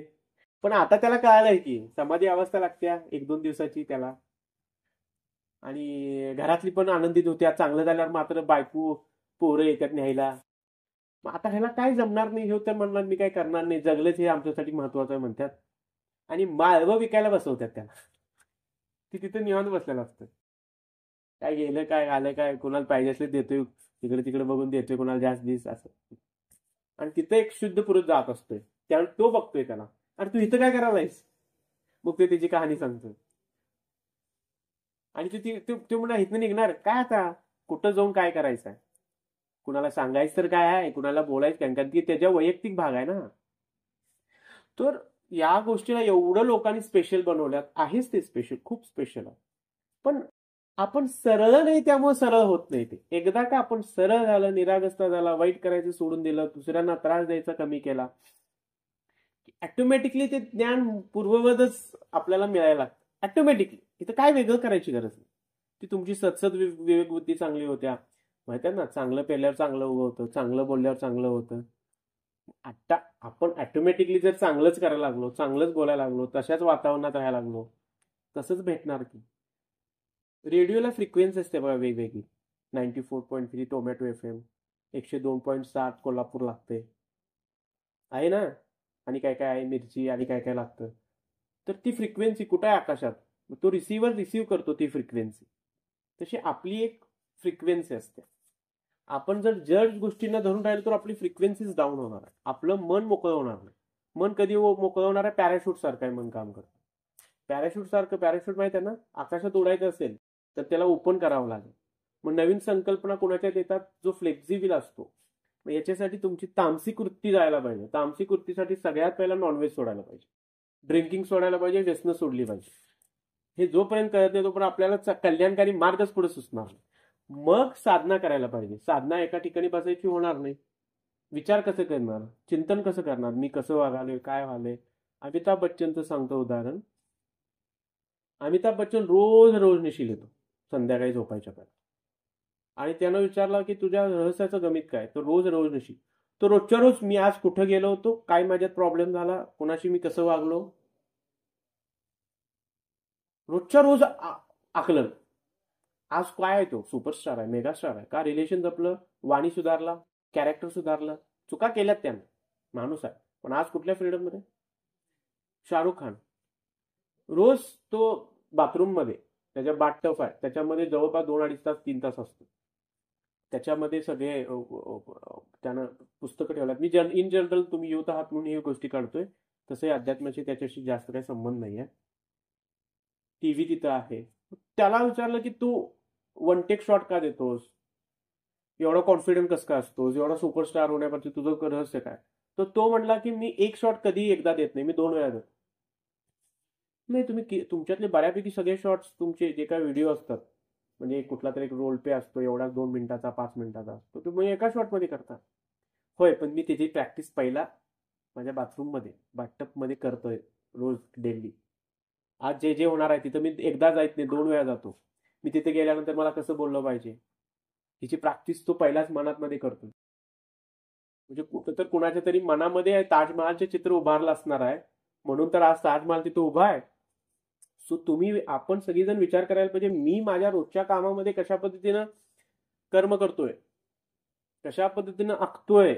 पण आता त्याला कळालंय की समाधी अवस्था लागत्या 1-2 दिवसाची त्याला. आणि घरातली पण आनंदित होत्या. चांगलं झाल्यावर मात्र बायको पोरं येतात न्यायला. मग आता ह्याला काय जमणार नाही, हे तर म्हणणार मी काय करणार नाही, जगलंच हे आमच्यासाठी महत्वाचं आहे म्हणतात. आणि माळवं विकायला बसवतात त्याला. ती तिथं निवांत बसलेलं असतं. काय गेलं काय, आलं काय, कोणाला पाहिजे असले देतोय, तिकडे तिकडे बघून देतोय, कोणाला जास्त दिस असं. आणि तिथं एक शुद्ध पुरुष जात असतोय, त्यावेळी तो बघतोय त्याला, अरे तू इथं काय करायलायस? मग ते त्याची कहाणी सांगतोय. आणि तू म्हणा इथनं निघणार काय आता, कुठं जाऊन काय करायचं आहे? कुणाला सांगायचं तर काय आहे, कुणाला बोलायचं, कारण की त्याच्या वैयक्तिक भाग आहे ना. तर या गोष्टीला एवढं लोकांनी स्पेशल बनवल्यात, आहेच ते स्पेशल, खूप स्पेशल आहे. पण आपण सरळ नाही, त्यामुळे सरळ होत नाही ते. एकदा का आपण सरळ झालं, निरागसता झाला, वाईट करायचं सोडून दिलं, दुसऱ्यांना त्रास द्यायचा कमी केला, ऑटोमॅटिकली ते ज्ञान पूर्ववतच आपल्याला मिळायला लागतं. ऑटोमॅटिकली इथं काय वेगळं करायची गरज नाही. ती तुमची सतसत विवेक बुद्धी चांगली होत्या, माहिती आहे ना. चांगलं पेल्यावर चांगलं उगवतं, चांगलं बोलल्यावर चांगलं होतं. आता आपण ऑटोमॅटिकली जर चांगलंच करायला लागलो, चांगलंच बोलायला लागलो, तशाच वातावरणात राहायला लागलो, तसंच भेटणार की. रेडिओला फ्रिक्वेन्सी असते बघा वेगवेगळी. 94.3 टोमॅटो FM, 102.7 कोल्हापूर लागते, आहे ना. आणि काय काय आहे, मिरची आणि काय काय लागतं. तर ती फ्रिक्वेन्सी कुठं आहे? आकाशात. तो रिसिव्हर रिसीव्ह करतो ती फ्रिक्वेन्सी. तशी आपली एक फ्रिक्वेन्सी असते. आपण जर जड गोष्टींना धरून राहिलो तर आपली फ्रिक्वेन्सीज डाऊन होणार आहे, आपलं मन मोकळं होणार नाही. मन कधी मोकळं होणार आहे? पॅराशूट सारखं आहे मन काम करतं. पॅराशूट सारखं, पॅराशूट माहिती आहे ना, आकाशात उडायचं असेल तर त्याला ओपन करावं लागेल. मग नवीन संकल्पना कोणाच्यात येतात? जो फ्लेक्झिबल असतो. मग याच्यासाठी तुमची तामसिक वृत्ती जायला पाहिजे. तामसिक वृत्तीसाठी सगळ्यात पहिला नॉनव्हेज सोडायला पाहिजे, ड्रिंकिंग सोडायला पाहिजे, व्यसनं सोडली पाहिजे. हे जोपर्यंत कळत नाही तोपर्यंत आपल्याला कल्याणकारी मार्गच पुढे सुचणार नाही. मग साधना करायला पाहिजे. साधना एका ठिकाणी बसायची होणार नाही. विचार कसं करणार, चिंतन कसं करणार, मी कसं वागालोय, काय व्हायलंय. अमिताभ बच्चनचं सांगतो उदाहरण. अमिताभ बच्चन रोज रोज निशी येतो संध्याकाळी झोपायच्या पहिला. आणि त्यानं विचारलं की तुझ्या रहस्याचं गणित काय, तर रोज रोज निशी. तो रोजच्या रोज मी आज कुठं गेलो होतो, काय माझ्यात प्रॉब्लेम झाला, कोणाशी मी कसं वागलो, रोजच्या रोज आकलन. आज काय आहे, तो सुपरस्टार आहे, मेगास्टार आहे, का रिलेशन जपलं, वाणी सुधारला, कॅरेक्टर सुधारलं, चुका केल्यात त्यानं, माणूस आहे, पण आज कुठल्या फ्रीडम मध्ये. शाहरुख खान रोज तो बाथरूम मध्ये, त्याच्या बाथटब आहे, त्याच्यामध्ये जवळपास 2-2.5 तास 3 तास असतो. त्याच्यामध्ये सगळे त्यानं पुस्तकं ठेवल्यात. मी इन जनरल तुम्ही युथ आहात म्हणून ही गोष्टी काढतोय, तसे अध्यात्माशी त्याच्याशी जास्त काही संबंध नाही आहे. टीव्ही तिथं आहे. त्याला विचारलं की तू वन टेक शॉट का देतोस, एवढा कॉन्फिडंट कसं काय असतोस, एवढा सुपरस्टार होण्यापासून तुझं रहस्य काय. तर तो म्हणला की मी एक शॉट कधी एकदा देत नाही, मी 2 वेळा देतो. नाही, तुम्ही तुमच्यातले बऱ्यापैकी सगळे शॉट्स तुमचे जे काही व्हिडिओ असतात, म्हणजे कुठला तरी एक रोल पे असतो, एवढा 2 मिनिटाचा 5 मिनिटाचा असतो, तुम्ही एका शॉटमध्ये करता. होय, पण मी त्याची प्रॅक्टिस पहिला माझ्या बाथरूममध्ये बाथटबमध्ये करतोय रोज डेली. आज जे जे होणार आहे तिथं मी एकदा जायत नाही, 2 वेळा जातो. मी तिथे गेल्यानंतर मला कसं बोललं पाहिजे तिची प्रॅक्टिस तो पहिलाच मनातमध्ये करतो. म्हणजे कुठं तर कुणाच्या तरी मनामध्ये ताजमहालचे चित्र उभारलं असणार आहे, म्हणून तर आज ताजमहाल तिथं उभा आहे. सो तुम्ही आपण सगळीजण विचार करायला पाहिजे, मी माझ्या रोजच्या कामामध्ये कशा पद्धतीनं कर्म करतोय, कशा पद्धतीनं आखतोय,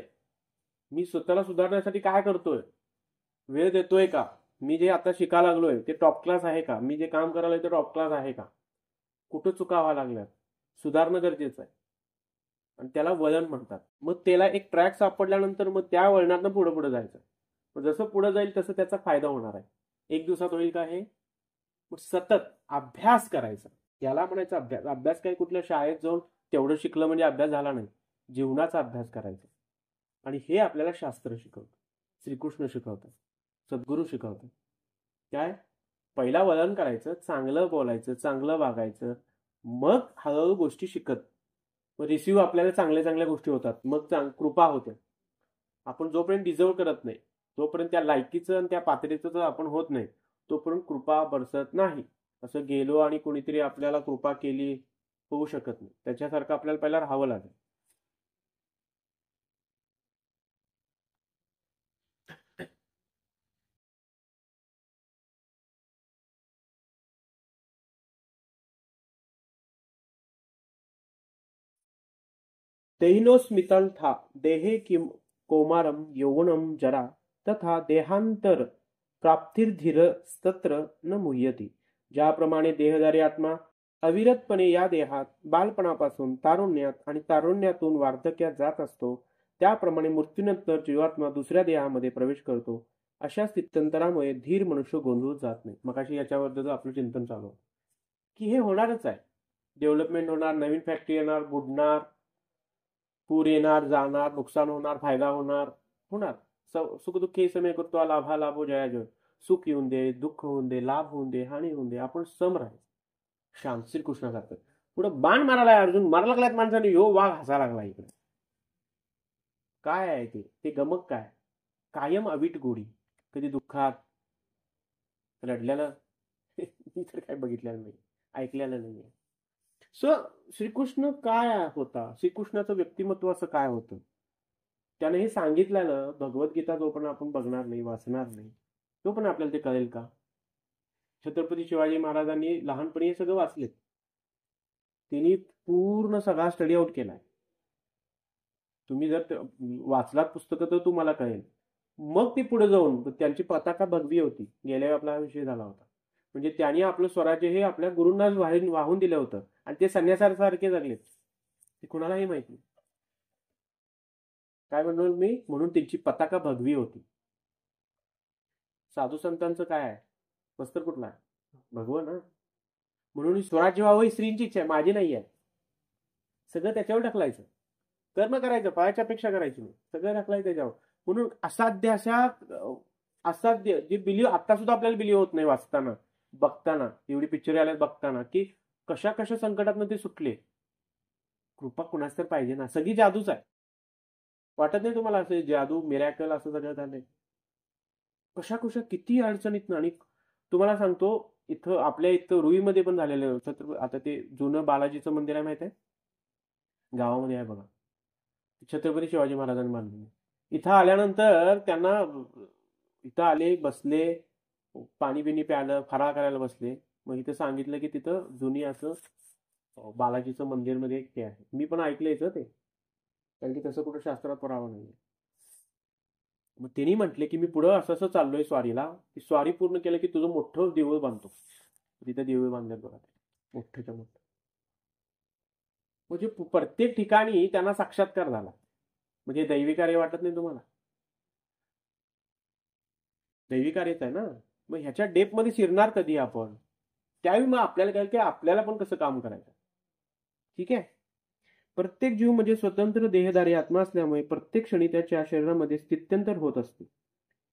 मी स्वतःला सुधारण्यासाठी काय करतोय, वेळ देतोय का, मी जे आता शिकायला लागलोय ते टॉप क्लास आहे का, मी जे काम करायला ते टॉप क्लास आहे का, कुठं चुका व्हायला लागल्यात, सुधारणं गरजेचं आहे. आणि त्याला वळण म्हणतात. मग त्याला एक ट्रॅक सापडल्यानंतर मग त्या वळणातनं पुढे पुढे जायचं. मग जसं पुढे जाईल तसं त्याचा फायदा होणार आहे. एक दिवसात होईल का हे, सतत अभ्यास करायचा, याला म्हणायचं अभ्यास. अभ्यास काय कुठल्या शाळेत जाऊन तेवढं शिकलं म्हणजे अभ्यास झाला नाही, जीवनाचा अभ्यास करायचा. आणि हे आपल्याला शास्त्र शिकवतं, श्रीकृष्ण शिकवतात, सद्गुरू शिकवतात. काय, पहिला वळण करायचं, चांगलं बोलायचं, चांगलं वागायचं, मग हळूहळू गोष्टी शिकत, मग रिसिव्ह आपल्याला चांगल्या चांगल्या गोष्टी होतात, मग कृपा होते. आपण जोपर्यंत डिझर्व करत नाही, तोपर्यंत त्या लायकीचं आणि त्या पातळीचं आपण होत नाही, तोपर्यंत कृपा बरसत नाही. असं गेलो आणि कोणीतरी आपल्याला कृपा केली, होऊ शकत नाही. त्याच्यासारखं आपल्याला पहिला राहावं लागेल. देहिनोस्मितं था देहे किम कौमारम यौवनम जरा तथा देहांतर प्राप्तिर्धीरस्तत्र न मुह्यती. ज्याप्रमाणे देहधारी आत्मा अविरतपणे या देहात बालपणापासून तारुण्यात आणि तारुण्यातून वार्धक्यात जात असतो, त्याप्रमाणे मृत्यूनंतर जीवात्मा दुसऱ्या देहामध्ये प्रवेश करतो. अशा स्थित्यंतरामुळे धीर मनुष्य गोंधळून जात नाही. मगाशी याच्याबद्दल आपलं चिंतन चालू की हे होणारच आहे. डेव्हलपमेंट होणार, नवीन फॅक्टरी येणार, बुडणार, पूर येणार, जाणार, नुकसान होणार, फायदा होणार, होणार. सुख दुःख हे समय करतो, लाभा लाभो जया जय. सुख येऊन दे, दुःख होऊन दे, लाभ होऊन दे, हानी होऊन दे, आपण सम राहायचं, शांत. श्रीकृष्ण करतात. पुढं बाण मारायला अर्जुन, मारा लागलाय माणसाने, यो वाघ हसा लागला इकडे. काय आहे ते गमक काय, कायम अवीट गोडी, कधी दुःखात रडल्यानं मी तर काय बघितलेलं नाही, ऐकलेलं नाही. सो श्रीकृष्ण काय होता, श्रीकृष्णाचं व्यक्तिमत्व असं काय होतं, त्याने हे सांगितलेलं. भगवद्गीता जो पण आपण बघणार नाही, वाचणार नाही, तो पण आपल्याला ते कळेल का. छत्रपती शिवाजी महाराजांनी लहानपणी हे सगळं वाचलेत, त्यांनी पूर्ण सगळा स्टडी आउट केलाय. तुम्ही जर वाचलात पुस्तकं तर तुम्हाला कळेल. मग ते पुढे जाऊन त्यांची पताका भगवी होती, गेल्या आपला विषय झाला होता. म्हणजे त्यांनी आपलं स्वराज्य हे आपल्या गुरूंना वाहून दिलं होतं, आणि ते संन्यासासारखे जगलेत, ते कुणालाही माहिती नाही. काय म्हणलो मी, म्हणून त्यांची पताका भगवी होती. साधू संतांचं काय आहे, वस्त्र कुठला आहे, भगवं ना. म्हणून स्वराज्य व्हावं ही स्त्रींची इच्छा आहे, माझी नाही आहे. सगळं त्याच्यावर ढकलायचं, कर्म करायचं, फळाच्या अपेक्षा करायची नाही, सगळं ढकलायचं त्याच्यावर. म्हणून असाध्य जे बिलीव आता सुद्धा आपल्याला बिलीव होत नाही, वाचताना बघताना, एवढी पिक्चर आल्यात बघताना, की कशा कशा संकटातनं ते सुटले. कृपा कुणाच तर पाहिजे ना, सगळी जादूच आहे. वाटत नाही तुम्हाला असं जादू, मिरॅकल असं सगळं झालंय. कशा कशा किती अडचणीत ना. आणि तुम्हाला सांगतो, इथं आपल्या इथं रुईमध्ये पण झालेलं आता ते जुनं बालाजीचं मंदिर आहे माहित आहे, गावामध्ये आहे बघा. छत्रपती शिवाजी महाराजांनी बांधलेलं. इथं आल्यानंतर त्यांना इथं आले, बसले, पाणी बिणी प्यायलं, फराळ करायला बसले. मग इथं सांगितलं की तिथं जुनी असं बालाजीचं मंदिर मध्ये एक हे आहे. मी पण ऐकलंयच ते, कारण की तसं कुठं शास्त्रात पुरावा नाही. मग त्यांनी म्हटले की मी पुढं असं असं चाललोय स्वारीला, की स्वारी पूर्ण केलं की तुझं मोठं देऊळ बांधतो. तिथं देऊळ बांधल्यात बघा, मोठ्याच्या मोठं. म्हणजे प्रत्येक ठिकाणी त्यांना साक्षात्कार झाला. म्हणजे दैवी कार्य वाटत नाही तुम्हाला? दैवी कार्यच आहे ना. मग ह्याच्या डेप मध्ये शिरणार कधी आपण? त्यावेळी मग आपल्याला काय की आपल्याला पण कसं काम करायचं. ठीक आहे. प्रत्येक जीव म्हणजे स्वतंत्र देहधारी आत्मा असल्यामुळे प्रत्येक क्षणी त्याच्या शरीरामध्ये स्थित्यंतर होत असते.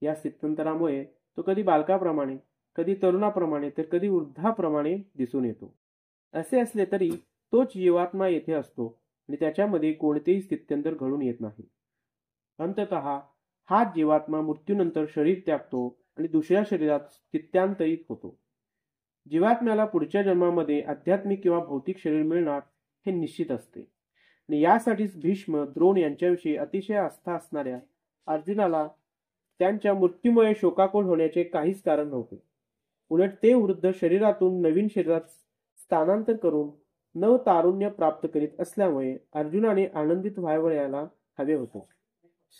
या स्थित्यंतरामुळे तो कधी बालकाप्रमाणे, कधी तरुणाप्रमाणे, तर कधी वृद्धाप्रमाणे दिसून येतो. असे असले तरी तोच जीवात्मा येथे असतो आणि त्याच्यामध्ये कोणतेही स्थित्यंतर घडून येत नाही. अंततः हाच जीवात्मा मृत्यूनंतर शरीर त्यागतो आणि दुसऱ्या शरीरात स्थित्यांतरित होतो. जीवात्म्याला पुढच्या जन्मामध्ये आध्यात्मिक किंवा भौतिक शरीर मिळणार हे निश्चित असते. आणि यासाठीच भीष्म, द्रोण यांच्याविषयी अतिशय आस्था असणाऱ्या अर्जुनाला त्यांच्या मृत्यूमुळे शोकाकुल होण्याचे काहीच कारण नव्हते. उलट ते वृद्ध शरीरातून नवीन शरीरात स्थानांतर करून नव तारुण्य प्राप्त करीत असल्यामुळे अर्जुनाने आनंदित व्हावयाला हवे होते.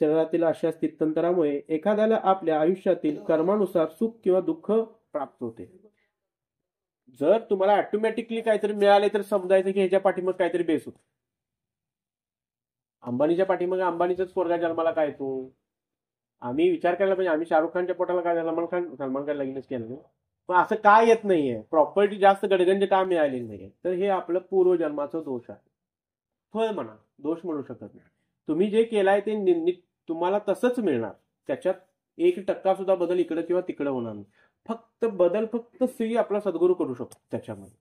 शरीरातील अशा स्थित्यंतरामुळे एखाद्याला आपल्या आयुष्यातील कर्मानुसार सुख किंवा दुःख प्राप्त होते. जर तुम्हाला ऑटोमॅटिकली काहीतरी मिळाले तर समजायचं की ह्याच्या पाठीमाग काहीतरी बेस होत. अंबानीच्या पाठीमाग अंबानीचाच पोरगा जन्माला काय तो? आम्ही विचार करायला पाहिजे, आम्ही शाहरुख खानच्या पोटाला काय सलमान खान लगीनच केलं नाही. पण असं काय येत नाहीये, प्रॉपर्टी जास्त गडगंज का मिळालेली नाहीये, तर हे आपलं पूर्वजन्माचा दोष आहे. फळ म्हणा, दोष म्हणू शकत नाही. तुम्ही जे केलाय ते तुम्हाला तसंच मिळणार. त्याच्यात 1% सुद्धा बदल इकडे किंवा तिकडे होणार नाही. फक्त स्त्री आपला सद्गुरू करू शकतो त्याच्यामध्ये.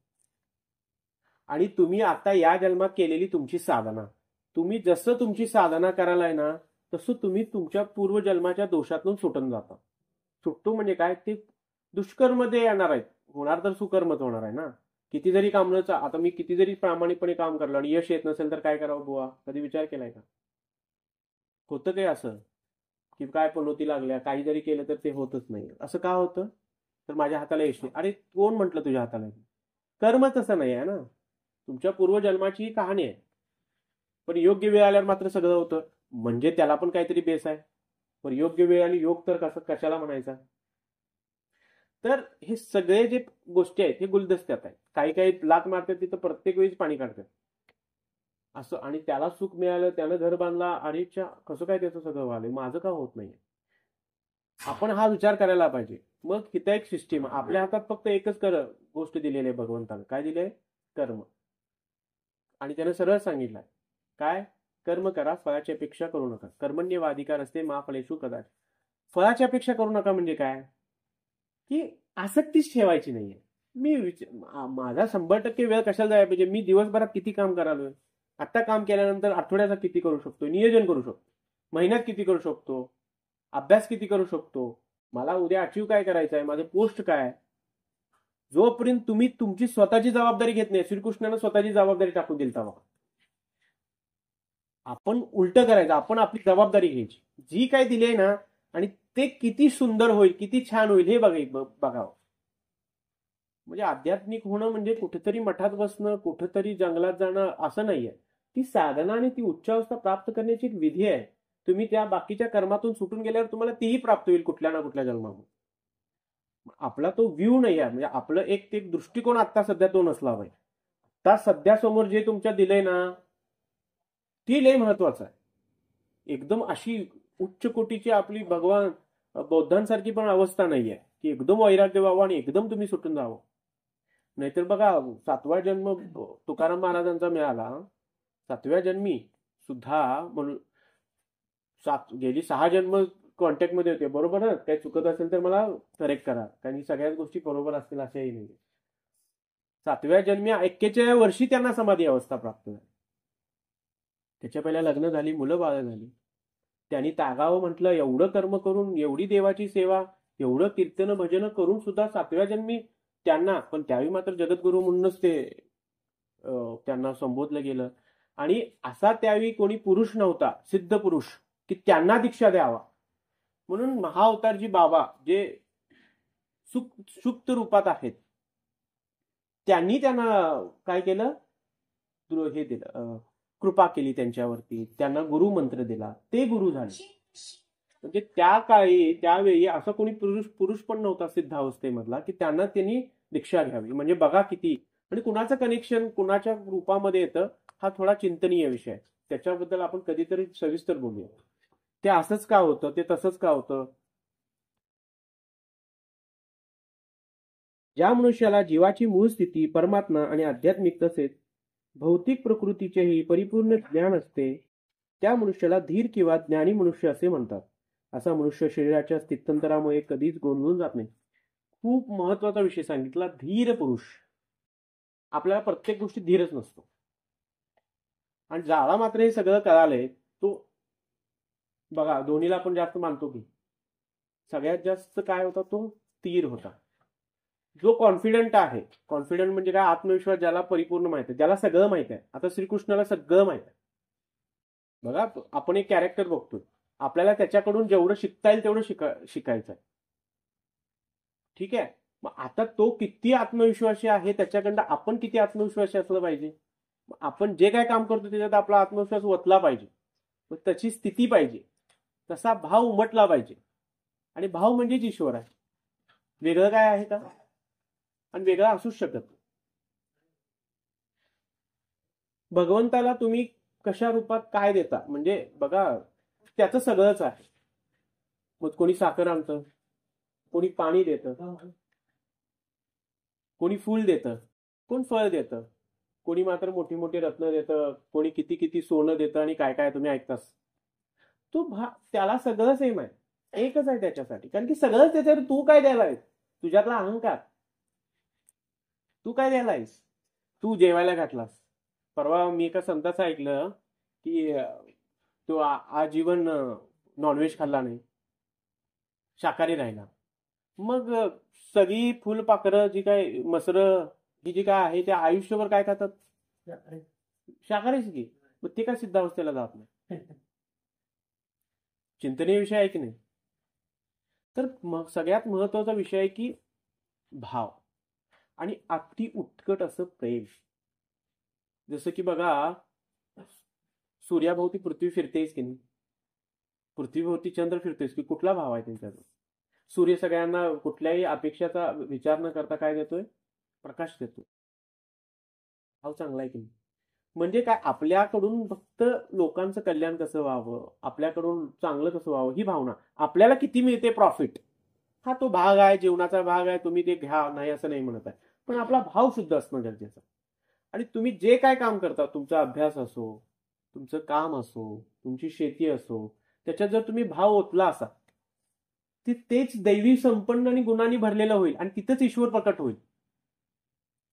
आणि तुम्ही आता या जन्मात केलेली तुमची साधना, तुम्ही जसं तुमची साधना करायलाय ना, तसं तुम्ही तुमच्या पूर्वजन्माच्या दोषातून सुटून जाता. सुटतो म्हणजे काय, ते दुष्कर्मध्ये येणार आहेत, होणार तर सुकर्मच होणार आहे ना. किती जरी आता मी किती जरी प्रामाणिकपणे काम करलो आणि यश येत नसेल तर काय करावं बुवा? कधी विचार केलाय का? होतं काय असं की काय पनोती लागल्या, काही जरी केलं तर ते होतच नाही. असं का होतं? तर माझ्या हाताला यश नाही. अरे कोण म्हटलं तुझ्या हाताला? कर्म तसं नाही आहे ना, तुमच्या पूर्वजन्माची ही कहाणी आहे. पण योग्य वेळ आल्यावर मात्र सगळं होतं, म्हणजे त्याला पण काहीतरी बेस आहे. पण योग्य वेळ आणि योग तर कशाला म्हणायचा? तर हे सगळे जे गोष्टी आहेत हे गुलदस्त्यात आहेत. काही काही लात मारतात तिथं प्रत्येक वेळीच पाणी काढतात असं, आणि त्याला सुख मिळालं, त्यानं घर बांधला, अरेच्या कसं काय त्याचं सगळं व्हायला, माझं का होत नाही? आपण हा विचार करायला पाहिजे. मग इथं एक सिस्टीम, आपल्या हातात फक्त एकच गोष्ट दिलेली आहे भगवंतानं. काय दिलंय? कर्म. आणि त्यानं सरळ सांगितलंय काय? कर्म करा, फळाची अपेक्षा करू नका. कर्मण्येवाधिकार असते मा फलेषु कदाचित. फळाची अपेक्षा करू नका म्हणजे काय? की आसक्तीच ठेवायची नाहीये. माझा 100% वेळ कशाला जायला पाहिजे? मी दिवसभरात किती काम करालोय, आता काम केल्यानंतर आठवड्याचा किती करू शकतो, नियोजन करू शकतो, महिन्यात किती करू शकतो, अभ्यास किती करू शकतो, मला उद्या अचीव काय करायचं आहे, माझं पोस्ट काय. जोपर्यंत तुम्ही तुमची स्वतःची जबाबदारी घेत नाही, श्रीकृष्णानं स्वतःची जबाबदारी टाकून दिली तेव्हा आपण उलट करायचं, आपण आपली जबाबदारी घ्यायची, जी काय दिली ना, आणि ते किती सुंदर होईल, किती छान होईल हे बघावं. म्हणजे आध्यात्मिक होणं म्हणजे कुठेतरी मठात बसणं, कुठेतरी जंगलात जाणं असं नाहीये. ती साधना आणि ती उच्च अवस्था प्राप्त करण्याची एक विधी आहे. तुम्ही त्या बाकीच्या कर्मातून सुटून गेल्यावर तुम्हाला तीही प्राप्त होईल कुठल्या ना कुठल्या जन्मामध्ये. आपला तो व्ह्यू नाही आहे, म्हणजे आपलं एक दृष्टिकोन आता सध्या तो नसला पाहिजे. आता सध्या समोर जे तुमच्या दिलंय ना, ती लय महत्वाचं आहे. एकदम अशी उच्च कोटीची आपली भगवान बौद्धांसारखी पण अवस्था नाहीये की एकदम वैराग्य व्हावं आणि एकदम तुम्ही सुटून जावं. नाहीतर बघा, 7वा जन्म तुकाराम महाराजांचा मिळाला, 7व्या जन्मी सुद्धा म्हणून गेली 6 जन्म कॉन्टॅक्ट मध्ये होते, बरोबर ना? काही चुकत असेल तर मला करेक्ट करा, कारण सगळ्याच गोष्टी बरोबर असतील असंही नाही. 7व्या जन्मी 41व्या वर्षी त्यांना समाधी अवस्था प्राप्त झाली. त्याच्या पहिल्या लग्न झाली, मुलं बाळ झाली. त्यांनी त्यागावं म्हटलं, एवढं कर्म करून, एवढी देवाची सेवा, एवढं कीर्तन भजन करून सुद्धा 7व्या जन्मी त्यांना, पण त्यावेळी मात्र जगद्गुरू म्हणूनच ते त्यांना संबोधलं गेलं. आणि असा त्यावेळी कोणी पुरुष नव्हता, सिद्ध पुरुष, की त्यांना दीक्षा द्यावा. म्हणून महाअवतारजी बाबा जे सुप्त रूपात आहेत, त्यांनी त्यांना काय केलं, हे दिलं, कृपा केली त्यांच्यावरती, त्यांना गुरु मंत्र दिला, ते गुरु झाले. म्हणजे त्या काळी त्यावेळी असा कोणी पुरुष पण नव्हता सिद्धावस्थेमधला की त्यांना त्यांनी दीक्षा घ्यावी. म्हणजे बघा किती, आणि कुणाचं कनेक्शन कुणाच्या रूपामध्ये येतं हा थोडा चिंतनीय विषय आहे. त्याच्याबद्दल आपण कधीतरी सविस्तर बोलूया. ते असंच का होतं, ते तसंच का होतं. ज्या मनुष्याला जीवाची मूळ स्थिती परमात्मा आणि आध्यात्मिक तसेच भौतिक प्रकृतीचेही परिपूर्ण ज्ञान असते, त्या मनुष्याला धीर किंवा ज्ञानी मनुष्य असे म्हणतात. असा मनुष्य शरीराच्या स्थित्यंतरामुळे कधीच गोंधळून जात नाही. खूप महत्वाचा विषय सांगितला, धीर पुरुष. आपल्याला प्रत्येक गोष्टी धीरच नसतो, आणि ज्याला मात्र हे सगळं कळालंय तो बघा दोन्हीला आपण जास्त मानतो की सगळ्यात जास्त काय होता, तो तीर होता. जो कॉन्फिडंट आहे, कॉन्फिडंट म्हणजे काय, आत्मविश्वास ज्याला परिपूर्ण माहित आहे, ज्याला सगळं माहित आहे. आता श्रीकृष्णाला सगळं माहित आहे. बघा आपण एक कॅरेक्टर बघतोय, आपल्याला त्याच्याकडून जेवढं शिकता येईल तेवढं शिकायचं आहे. ठीक आहे, मग आता तो किती आत्मविश्वासी आहे त्याच्याकडनं आपण किती आत्मविश्वासी असलं पाहिजे. आपण जे काय काम करतो त्याच्यात आपला आत्मविश्वास वतला पाहिजे, त्याची स्थिती पाहिजे, तसा भाव उमटला पाहिजे. आणि भाव म्हणजेच ईश्वर आहे. वेगळं काय आहे का, आणि वेगळं असूच शकत. भगवंताला तुम्ही कशा रूपात काय देता, म्हणजे बघा त्याचं सगळंच आहे. मग कोणी साखर आणतं, कोणी पाणी देतं, कोणी फूल देतं, कोण फळ देतं, कोणी मात्र मोठी मोठी रत्न देतं, कोणी किती किती सोनं देतं, आणि काय काय तुम्ही ऐकतास. तो त्याला सगळं सेम आहे, एकच आहे त्याच्यासाठी. कारण की सगळंच त्याच्यावर तू काय द्यायला आहेस, तुझ्यातला अहंकार. तू काय द्यायला आहेस, तू जेवायला घातलास. परवा मी एका संताचं ऐकलं की तो आजीवन नॉनव्हेज खाल्ला नाही, शाकाहारी राहिला. मग सगळी फुलपाखरं जी काय मसरं ही जी काय आहे त्या आयुष्यभर काय खातात, शाकाहारीच की. मग ते काय सिद्धावस्थेला जात नाही. चिंतनीय विषय आहे की नाही. तर मग सगळ्यात महत्वाचा विषय आहे की भाव आणि अति उत्कट असं प्रेम. जसं की बघा सूर्याभोवती पृथ्वी फिरतेच की नाही, पृथ्वीभोवती चंद्र फिरतेस की, कुठला भाव आहे त्यांच्यात. सूर्य सगळ्यांना कुठल्याही अपेक्षाचा विचार न करता काय देतोय, प्रकाश देतोय. भाव चांगला आहे की नाही. म्हणजे काय, आपल्याकडून फक्त लोकांचं कल्याण कसं व्हावं, आपल्याकडून चांगलं कसं व्हावं ही भावना. आपल्याला किती मिळते प्रॉफिट हा तो भाग आहे, जीवनाचा भाग आहे, तुम्ही ते घ्या, नाही असं नाही म्हणत आहे. पण आपला भाव शुद्ध असणं गरजेचं. आणि तुम्ही जे काय काम करता, तुमचा अभ्यास असो, तुमचं काम असो, तुमची शेती असो, त्याच्यात जर तुम्ही भाव ओतला असा, तेच दैवी संपन्न आणि गुणांनी भरलेलं होईल, आणि तिथंच ईश्वर प्रकट होईल.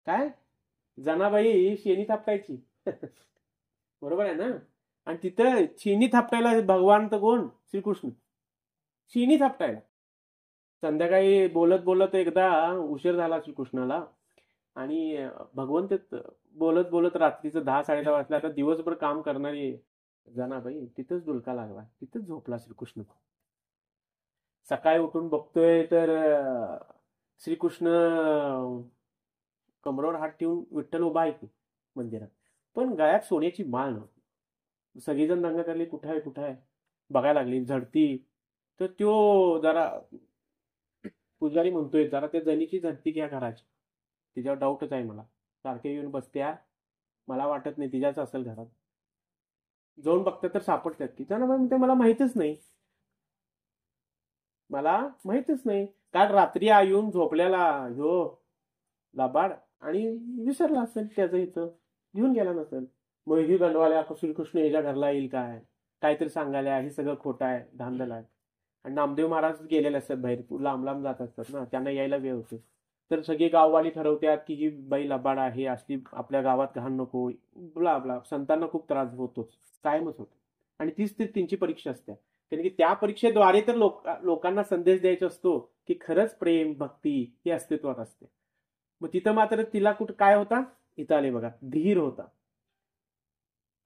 काय जनाबाई शेणी थापटायची बरोबर आहे ना, आणि तिथं शेणी थापटायला भगवान तर कोण, श्रीकृष्ण. शेणी थापटायला संध्याकाळी बोलत बोलत एकदा उशीर झाला श्रीकृष्णाला, आणि भगवंत बोलत बोलत रात्रीचं 10-10:30 वाजता. आता दिवसभर काम करणारी जनाबाई तिथंच डुलका लागला, तिथंच झोपला श्रीकृष्ण. सकाळी उठून बघतोय तर श्रीकृष्ण कमरेवर हात ठेवून विठ्ठल उभा आहे की मंदिरात, पण गळ्यात सोन्याची माळ नव्हती. सगळीजण दंगा करली, कुठं आहे कुठं आहे, बघायला लागली, झडती. तर त्यो जरा पुजारी म्हणतोय, जरा त्या जणीची झडती घ्या घराची, तिच्यावर डाऊटच आहे मला, सारखे येऊन बसत्या, मला वाटत नाही तिच्याच असेल घरात. जाऊन बघतात तर सापडतात की. त्यांना म्हणते मला माहितच नाही, मला माहितच नाही. काल रात्री येऊन झोपल्याला ह्यो लाबाड, आणि विसरला असेल, त्याचं इथं घेऊन गेला नसेल. मग ही गंडवाल्या श्रीकृष्ण याच्या घरला येईल काय, काहीतरी सांगायला, हे सगळं खोटं आहे, धांदल आहे. आणि नामदेव महाराज गेलेले असतात बाहेर, लांब लांब जात असतात ना, त्यांना यायला वेळ होते. तर सगळी गाववाली ठरवतात की ही बाई लबाड आहे, असली आपल्या गावात घाण नको, ब्ला ब्ला. संतांना खूप त्रास होतोच, कायमच होतो. आणि तीच त्यांची परीक्षा असते. कारण की त्या परीक्षेद्वारे तर लोकांना संदेश द्यायचा असतो की खरंच प्रेम भक्ती ही अस्तित्वात असते. मग तिथं मात्र तिला कुठं काय होता, इथं आले बघा, धीर होता.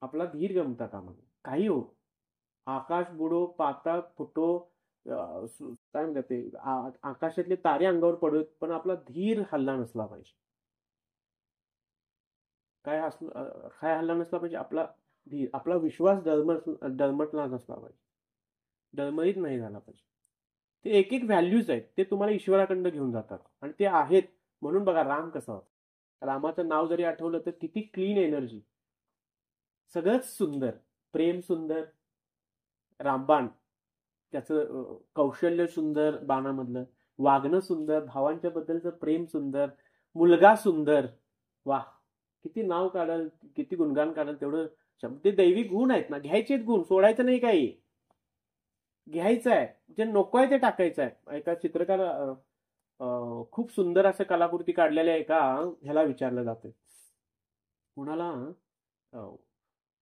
आपला धीर गमता कामा नये. काही हो, आकाश बुडो, पाताळ फुटो, काय म्हणतात ते, आकाशातले तारे अंगावर पडत, पण आपला धीर हल्ला नसला पाहिजे. काय हल्ला नसला पाहिजे, आपला धीर, आपला विश्वास डळमटला नसला पाहिजे, डळमळीत नाही झाला पाहिजे. ते एक एक व्हॅल्यूज आहेत, ते तुम्हाला ईश्वराकडनं घेऊन जातात, आणि ते आहेत. म्हणून बघा राम कसा होता. रामाचं नाव जरी आठवलं तर किती क्लीन एनर्जी, सगळंच सुंदर, प्रेम सुंदर, रामबाण, त्याचं कौशल्य सुंदर, बाणामधलं वागणं सुंदर, भावांच्या बद्दलचं प्रेम सुंदर, मुलगा सुंदर. वा, किती नाव काढल, किती गुणगान काढल तेवढं. ते दैवी गुण आहेत ना, घ्यायचेच गुण, सोडायचं नाही काही, घ्यायचं आहे. जे नको आहे ते टाकायचं आहे. एका चित्रकार खूप सुंदर असं कलाकृती काढलेल्या एका ह्याला विचारलं जातं, कुणाला,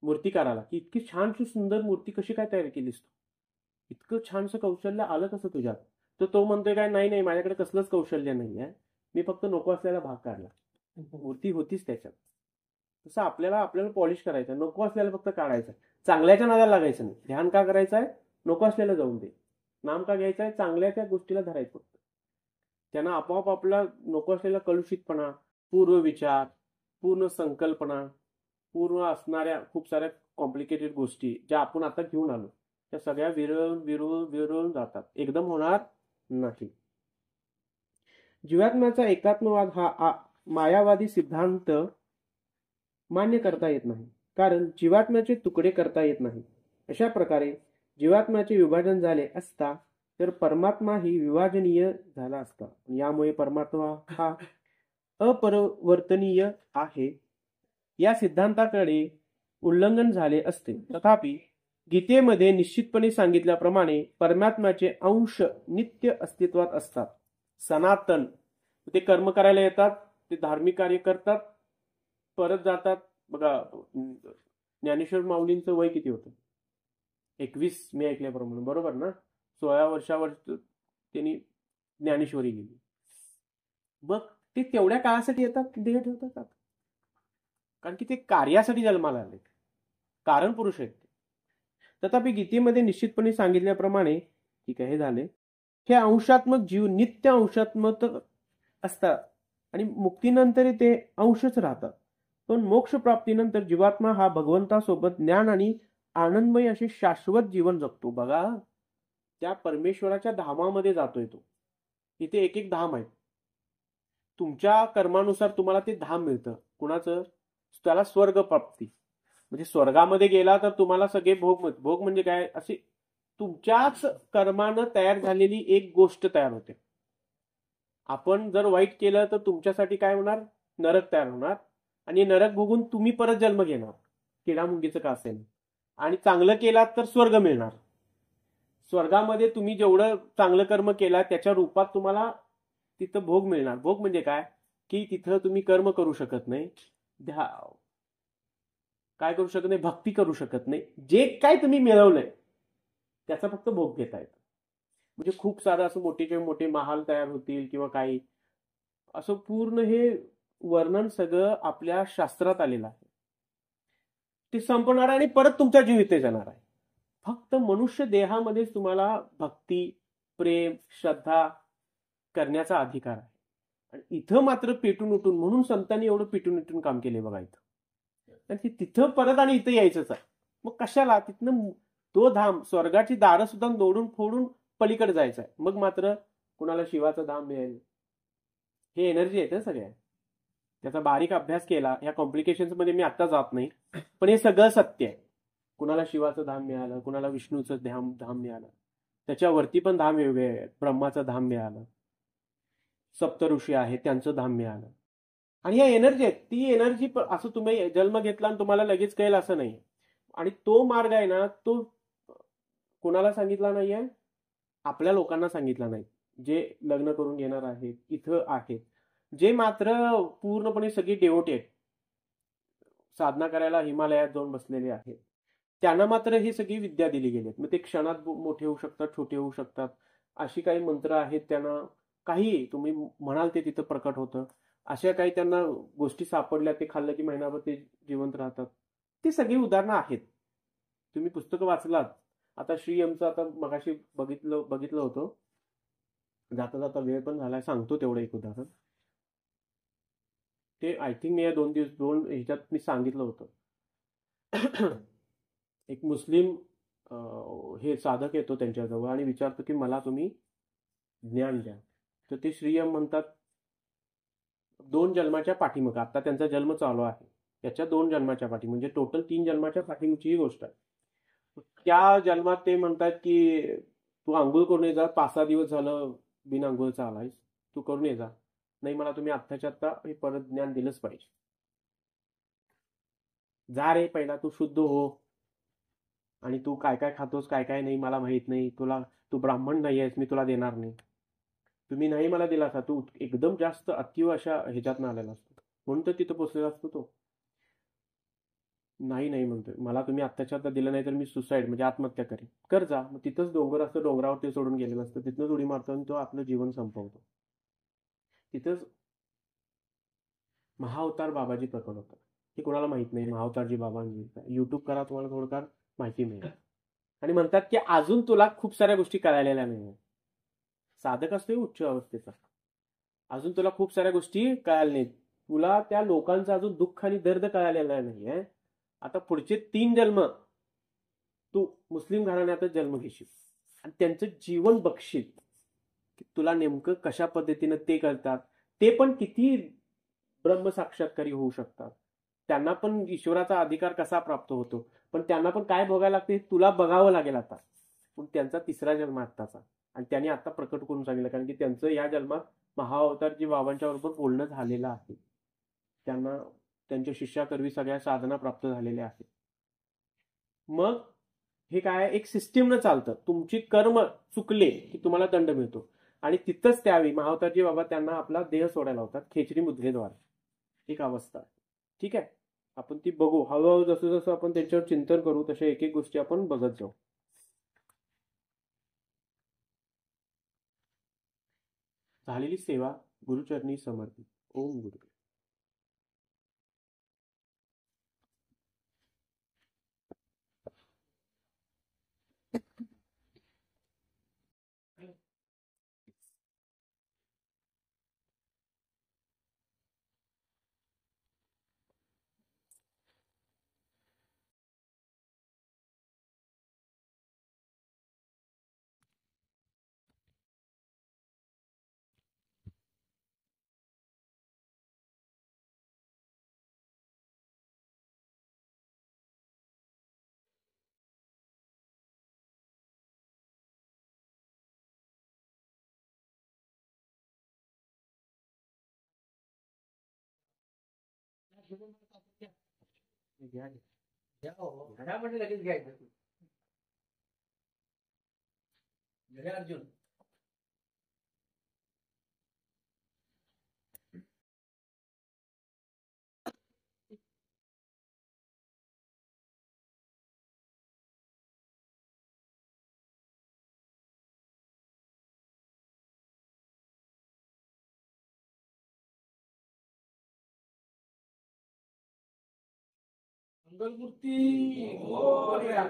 मूर्तिकाराला, की इतकी छानशी सुंदर मूर्ती कशी काय तयार केलीस तू, इतकं छानसं कौशल्य आलं कसं तुझ्यात. तर तो म्हणतोय काय, नाही माझ्याकडे कसलंच कौशल्य नाही आहे, मी फक्त नको असलेला भाग काढला, मूर्ती होतीच त्याच्यात. तसं आपल्याला पॉलिश करायचं, नको असलेलं फक्त काढायचं, चांगल्याच्या नादाला लागायचं नाही. ध्यान का करायचं आहे, नको असलेलं जाऊन दे. नाम का घ्यायचं आहे, चांगल्याच्या गोष्टीला धरायचं फक्त. त्यांना आपोआप आपला नको असलेला कलुषितपणा, पूर्व विचार, पूर्ण संकल्पना, पूर्ण असणाऱ्या खूप साऱ्या कॉम्प्लिकेटेड गोष्टी ज्या आपण आता घेऊन आलो, त्या सगळ्या विरळून जातात, एकदम होणार नाही. जीवात्म्याचा एकात्मवाद हा मायावादी सिद्धांत मान्य करता येत नाही, कारण जीवात्म्याचे तुकडे करता येत नाही. अशा प्रकारे जीवात्म्याचे विभाजन झाले असता तर परमात्मा ही विभाजनीय झाला असता. यामुळे परमात्मा हा अपरिवर्तनीय आहे या सिद्धांताकडे उल्लंघन झाले असते. तथापि गीतेमध्ये निश्चितपणे सांगितल्याप्रमाणे परमात्म्याचे अंश नित्य अस्तित्वात असतात, सनातन. ते कर्म करायला येतात, ते धार्मिक कार्य करतात, परत जातात. बघा, ज्ञानेश्वर माऊलींचं वय किती होतं, 21 मी ऐकल्याप्रमाणे, बरोबर ना. 16 वर्षावर त्यांनी ज्ञानेश्वरी गेली. मग ते तेवढ्या काळासाठी येतात, देह ठेवतात, कारण की ते कार्यासाठी जन्माला आले, कारण पुरुष आहेत. तथापि गीतेमध्ये निश्चितपणे सांगितल्याप्रमाणे, ठीक आहे, हे झाले, हे अंशात्मक जीव नित्य अंशात्मक असतात आणि मुक्तीनंतर ते अंशच राहतात. पण मोक्ष प्राप्तीनंतर जीवात्मा हा भगवंतासोबत ज्ञान आणि आनंदमय असे शाश्वत जीवन जगतो. बघा, त्या परमेश्वराच्या धामामध्ये जातोय तो. इथे एक एक धाम आहे, तुमच्या कर्मानुसार तुम्हाला ते धाम मिळतं. कुणाचं, त्याला स्वर्ग प्राप्ती, म्हणजे स्वर्गामध्ये गेला तर तुम्हाला सगळे भोग म्हणजे काय, असे तुमच्याच कर्मानं तयार झालेली एक गोष्ट तयार होते. आपण जर वाईट केलं तर तुमच्यासाठी काय होणार, नरक तयार होणार, आणि नरक भोगून तुम्ही परत जन्म घेणार, किडामुंगीचं का असेल. आणि चांगलं केलात तर स्वर्ग मिळणार. स्वर्गामध्ये तुम्ही जेवढं चांगलं कर्म केला त्याच्या रूपात तुम्हाला तिथं भोग मिळणार. भोग म्हणजे काय, की तिथं तुम्ही कर्म करू शकत नाही, काय करू शकत नाही, भक्ती करू शकत नाही. जे काय तुम्ही मिळवलंय त्याचा फक्त भोग घेता येतो. म्हणजे खूप सारं असं मोठे मोठे महाल तयार होतील किंवा काही असं, पूर्ण हे वर्णन सगळं आपल्या शास्त्रात आलेलं आहे. ते संपणार आणि परत तुमचा जीव इथे जाणार आहे. फक्त मनुष्य देहामध्येच तुम्हाला भक्ती, प्रेम, श्रद्धा करण्याचा अधिकार आहे. आणि इथं मात्र पेटून उठून, म्हणून संतांनी एवढं पेटून उठून काम केले बघा इथं. आणि तिथं परत आणि इथं यायचंच आहे. मग कशाला, तिथनं तो धाम, स्वर्गाची दारं सुद्धा तोडून फोडून पलीकडे जायचं आहे. मग मात्र कुणाला शिवाचं धाम मिळेल. हे एनर्जी आहे सगळ्या. त्याचा बारीक अभ्यास केला, या कॉम्प्लिकेशन्स मध्ये मी आता जात नाही, पण हे सगळं सत्य आहे. कुणाला शिवाचं धाम मिळालं, कुणाला विष्णूचं धाम मिळालं, त्याच्यावरती पण धाम वेगळे आहेत. ब्रह्माचं धाम मिळालं, सप्तऋषी आहेत त्यांचं धाम मिळालं. आणि या एनर्जी आहेत, ती एनर्जी असं तुम्ही जन्म घेतला आणि तुम्हाला लगेच कळेल असं नाही. आणि तो मार्ग आहे ना, तो कोणाला सांगितला नाहीये, आपल्या लोकांना सांगितला नाही, जे लग्न करून घेणार आहेत, इथं आहेत, जे मात्र पूर्णपणे सगळी डेवोटी आहेत, साधना करायला हिमालयात जाऊन बसलेले आहेत, त्यांना मात्र ही सगळी विद्या दिली गेली. मग ते क्षणात मोठे होऊ शकतात, छोटे होऊ शकतात. अशी काही मंत्र आहेत, त्यांना काही तुम्ही म्हणाल ते तिथं प्रकट होतं. अशा काही त्यांना गोष्टी सापडल्या, ते खाल्लं की महिनाभर ते जिवंत राहतात. ती सगळी उदाहरणं आहेत. तुम्ही पुस्तकं वाचलात. आता श्री एमचं आता मगाशी बघितलं होतं. जाता जाता वेळ पण झालाय, सांगतो तेवढं एक उदाहरण. ते आय थिंक मी या दोन ह्याच्यात मी सांगितलं होतं. एक मुस्लिम हे साधक येतो त्यांच्याजवळ आणि विचारतो की मला तुम्ही ज्ञान द्या. तर ते श्रीयम म्हणतात, 2 जन्माच्या पाठीमागं, आता त्यांचा जन्म चालू आहे, त्याच्या 2 जन्माच्या पाठी, म्हणजे टोटल 3 जन्माच्या पाठीमागची ही गोष्ट आहे. त्या जन्मात ते म्हणतात की तू आंघोळ करून ये जा, 5-6 दिवस झालं बिन आंघोळचा आलायस, तू करून ये जा. नाही, मला तुम्ही आत्ताच्या आत्ता हे परत ज्ञान दिलंच पाहिजे. जा रे, पहिला तू शुद्ध हो, आणि तू काय काय खातोस काय काय नाही मला माहित नाही, तू ब्राह्मण नाही आहेस, मी तुला देणार नाही. तुम्ही नाही मला दिला असा, तू एकदम जास्त अतिव अशा ह्याच्यातनं आलेला असतो, म्हणून तर तिथं पोचलेला असतो तो. नाही नाही म्हणतोय, मला तुम्ही आत्ताच्या आता दिलं नाही तर मी सुसाईड म्हणजे आत्महत्या करेन. कर जा. मग तिथंच डोंगर असतं, डोंगरावर ते सोडून गेलेलं असतं, तिथनंच उडी मारतो आणि तो आपलं जीवन संपवतो. तिथंच महाअवतार बाबाजी प्रकट होतात. हे कोणाला माहित नाही महाअवतारजी बाबांजी. युट्यूब करा, तुम्हाला थोडंफार माहिती मिळेल. आणि म्हणतात की अजून तुला खूप साऱ्या गोष्टी कळालेल्या नाही. साधक असतो उच्च अवस्थेचा, अजून तुला खूप साऱ्या गोष्टी कळाल्या नाहीत, तुला त्या लोकांचं अजून दुःख आणि दर्द कळालेला नाहीये. आता पुढचे 3 जन्म तू मुस्लिम घराण्यातच जन्म घेशील आणि त्यांचं जीवन बघशील की तुला नेमकं कशा पद्धतीनं ते करतात. ते पण किती ब्रह्मसाक्षात्कारी होऊ शकतात, त्यांना पण ईश्वराचा अधिकार कसा प्राप्त होतो, पण त्यांना पण काय भोगायला लागते तुला बघावं लागेल आता. पण त्यांचा 3रा जन्म आत्ताचा, आणि त्यांनी आता प्रकट करून सांगितलं, कारण की त्यांचं या जन्मात महाअवतारजी बाबांच्या बरोबर बोलणं झालेलं आहे. त्यांना त्यांच्या शिष्याकरवी सगळ्या साधना प्राप्त झालेल्या आहेत. मग हे काय एक सिस्टीमनं चालतं. तुमची कर्म चुकले की तुम्हाला दंड मिळतो, आणि तिथंच त्यावेळी महाअवतारजी बाबा त्यांना आपला देह सोडायला होतात खेचरी मुद्रेद्वारे. एक अवस्था, ठीक आहे. आपण ती बघू हळूहळू, जसं जसं आपण त्याच्यावर चिंतन करू तशा एक एक गोष्टी आपण बघत जाऊ. झालेली सेवा गुरुचरणी समर्पित. ओम गुरु. लगेच घ्यायचं अर्जुन. मंगलमूर्ती मोरया.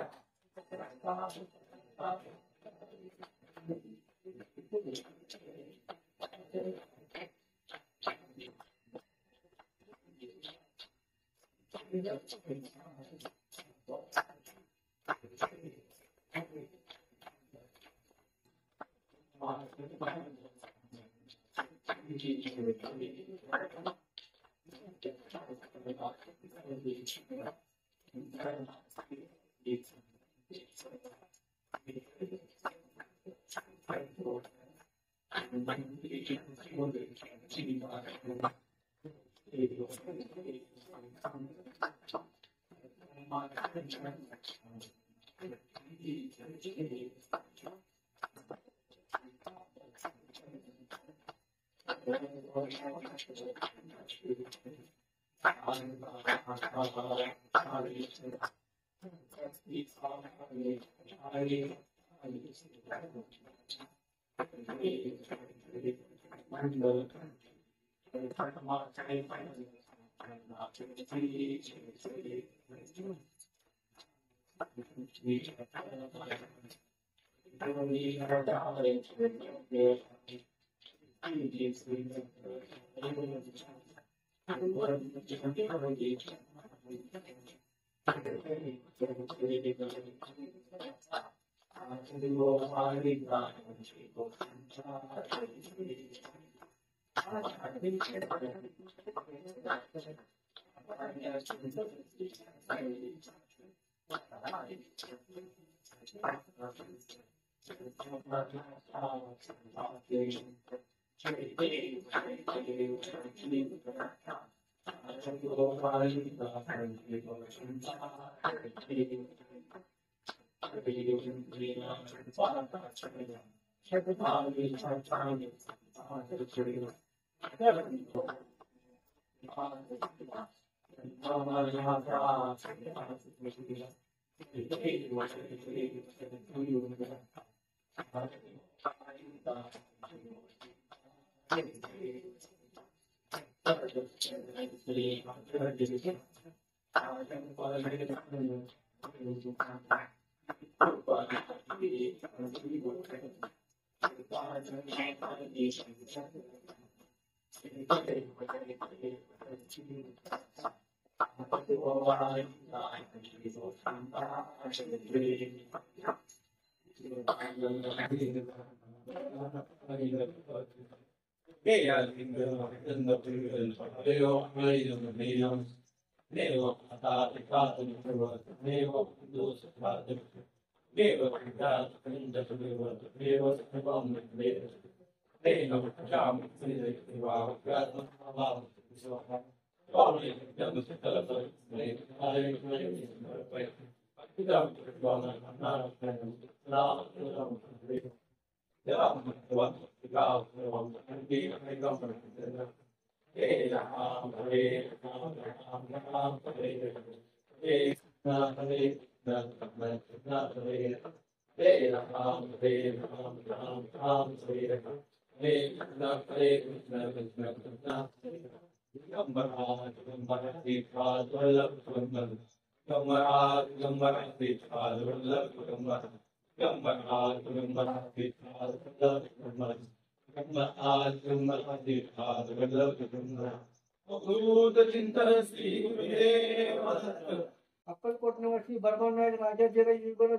अक्कलकोट निवासी बर्मन राजा जय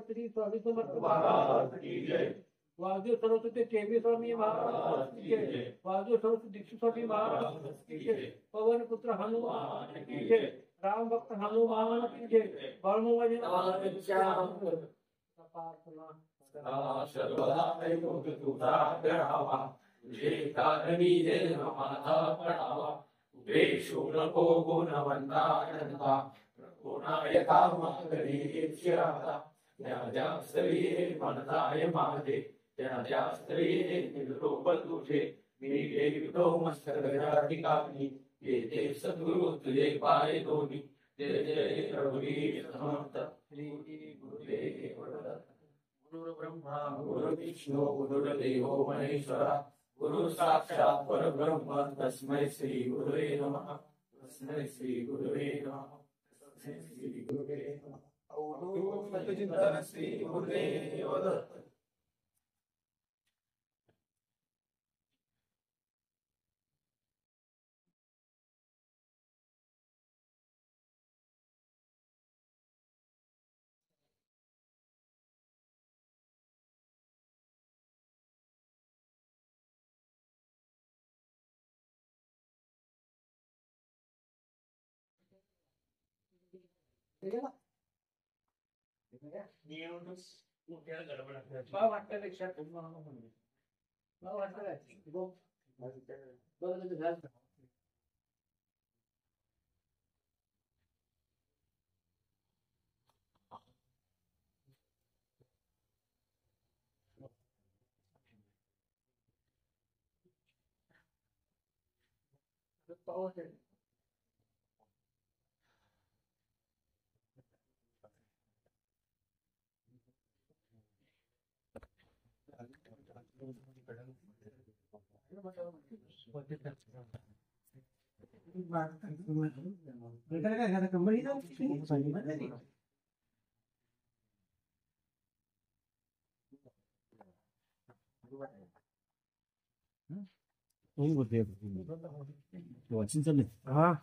श्री स्वामी समर्थ महाराज की जय। वासुदेव सरस्वती केवी स्वामी महाराज की जय। वासुदेव सरस्वती दीक्षित स्वामी महाराज की जय। पवन पुत्र हनुमान की जय। राम भक्त हनुमान की जय। सद्गुरु तुझे पाय दोन्ही जय जय रघुवीर समर्थ श्री गुरुदेव गुरु ब्रह्मा गुरु विष्णु गुरुदेवो महेश्वरा गुरु साक्षात् परब्रह्म तस्मै श्री गुरुवे नमः तस्मै श्री गुरुवे नमः तस्मै श्री गुरुवे नमः। अवधूत श्री गुरुदेव दत्त। वाचन चालले हा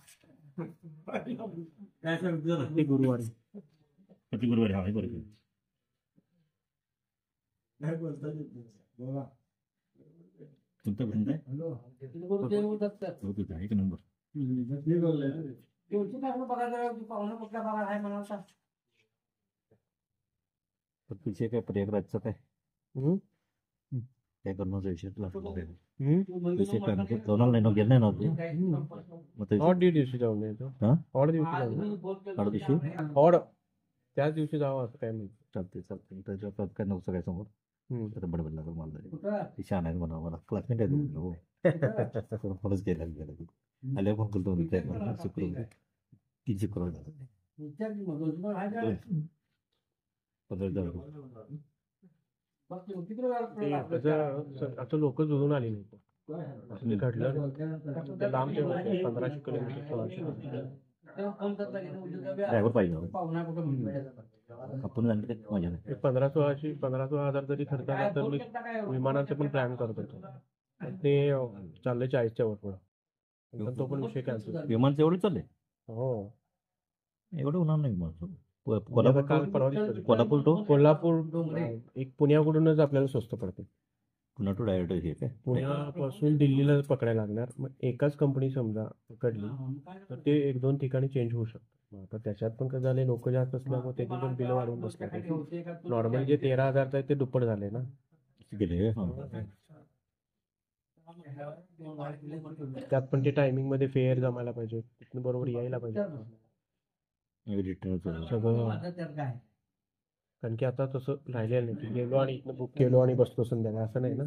ते गुरुवारी प्रति गुरुवारी हा बरोबर तुमचा ग्रंथ आहे एक नंबर विषय काय प्रयागराजचा काय काय करण्याचा विषय विषय काय जाणार नाही ना गेलं नाही ना मग ऑड दिवशी जाऊन येतो ऑड दिवशी जाऊन दिवशी ऑड त्याच दिवशी जावं असं काय म्हणतो चालते त्याच्या काय नव्हतं काय समोर आता बडबड लागलं मला ती छान आहे म्हणा मला क्लासमेट आहे हो खरंच गेला आल्या पण करतो शुक्रवार 3 शुक्रवार झालं 15,000 आता लोक जुळून आली नाही घडलं लांब 1500 किलोमीटर ड्रायव्हर पाहिजे आपण जाणते मजा नाही 15,000 जरी खर्च आला तर मी विमानाचं पण प्लॅन करत होतो ते चाललंय 40च्या वर पुढं तो पण विषय कॅन्सल विमानचं एवढं चाललंय हो एवढं होणार नाही विमान कोल्हापूर एक पुण्याकडूनच आपल्याला स्वस्त पडते पुन्हा टू डायरेक्ट हे काय पुण्यापासून दिल्लीला पकडायला लागणार मग एकाच कंपनी समजा पकडली तर ते 1-2 ठिकाणी चेंज होऊ शकतं आता त्याच्यात पण कसं झाले लोक जास्त असल्यामुळे त्याची पण बिलं वाढवून बसले नॉर्मल जे 13,000 आहे ते दुप्पट झाले ना गेले त्यात पण ते टायमिंग मध्ये फेअर जमायला पाहिजे तिथून बरोबर यायला पाहिजे सगळं कारण की आता तसं राहिलेलं नाही की गेलो आणि इथनं बुक केलो आणि बसलो संध्याकाळी असं नाही ना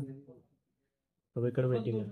सगळीकडे वेटिंग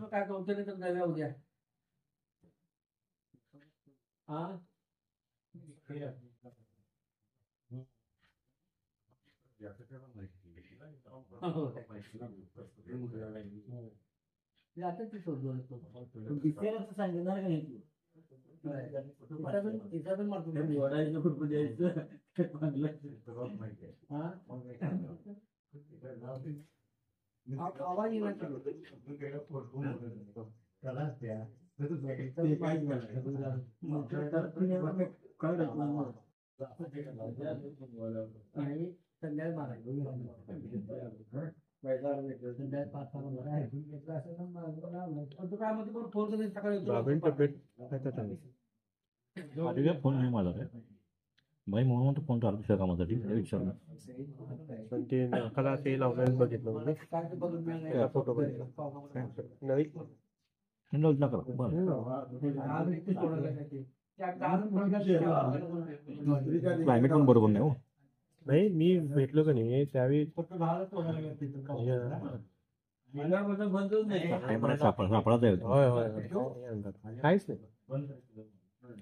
फोन नाही माझा काय बाई म्हणून फोन चालू दुसऱ्या कामासाठी विचारलं पण ते नाकाला ते लावलेलं बघितलं म्हणजे फोटो नवीन क्लायमेट पण बरोबर नाही हो नाही मी भेटलो का नाही त्यावेळी सापळा काहीच नाही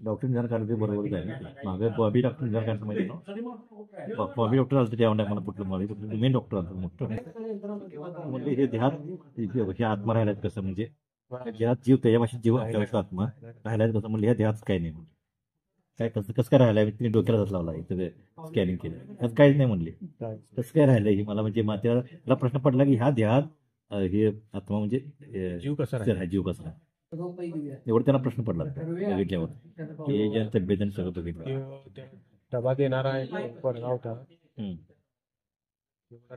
डॉक्टर निदान काढते बरोबर आहे मागे बॉबी डॉक्टर निदान काढतो माहिती ना बॉबी डॉक्टर आलं त्या मला कुठलं मला मेन डॉक्टर आलं मोठं म्हणजे हे ध्यान हे आत्मा राहिला कसं म्हणजे ध्यात जीव त्याच्या भाषेत जीव आपल्या आत्मा राहिला कसं म्हणलं ह्या ध्यात काय नाही म्हणजे काय कसं काय राहिलं तिने डोक्याला हात लावला इथं स्कॅनिंग केलं त्यात काहीच नाही म्हणले कसं काय राहिलंय ही मला म्हणजे त्याला प्रश्न पडला की ह्या ध्यात हे आत्मा म्हणजे जीव कसा एवढं त्यांना प्रश्न पडला बघितल्यावर हे ज्या तब्येतीने सगळं बघितलं डबा देणारा होता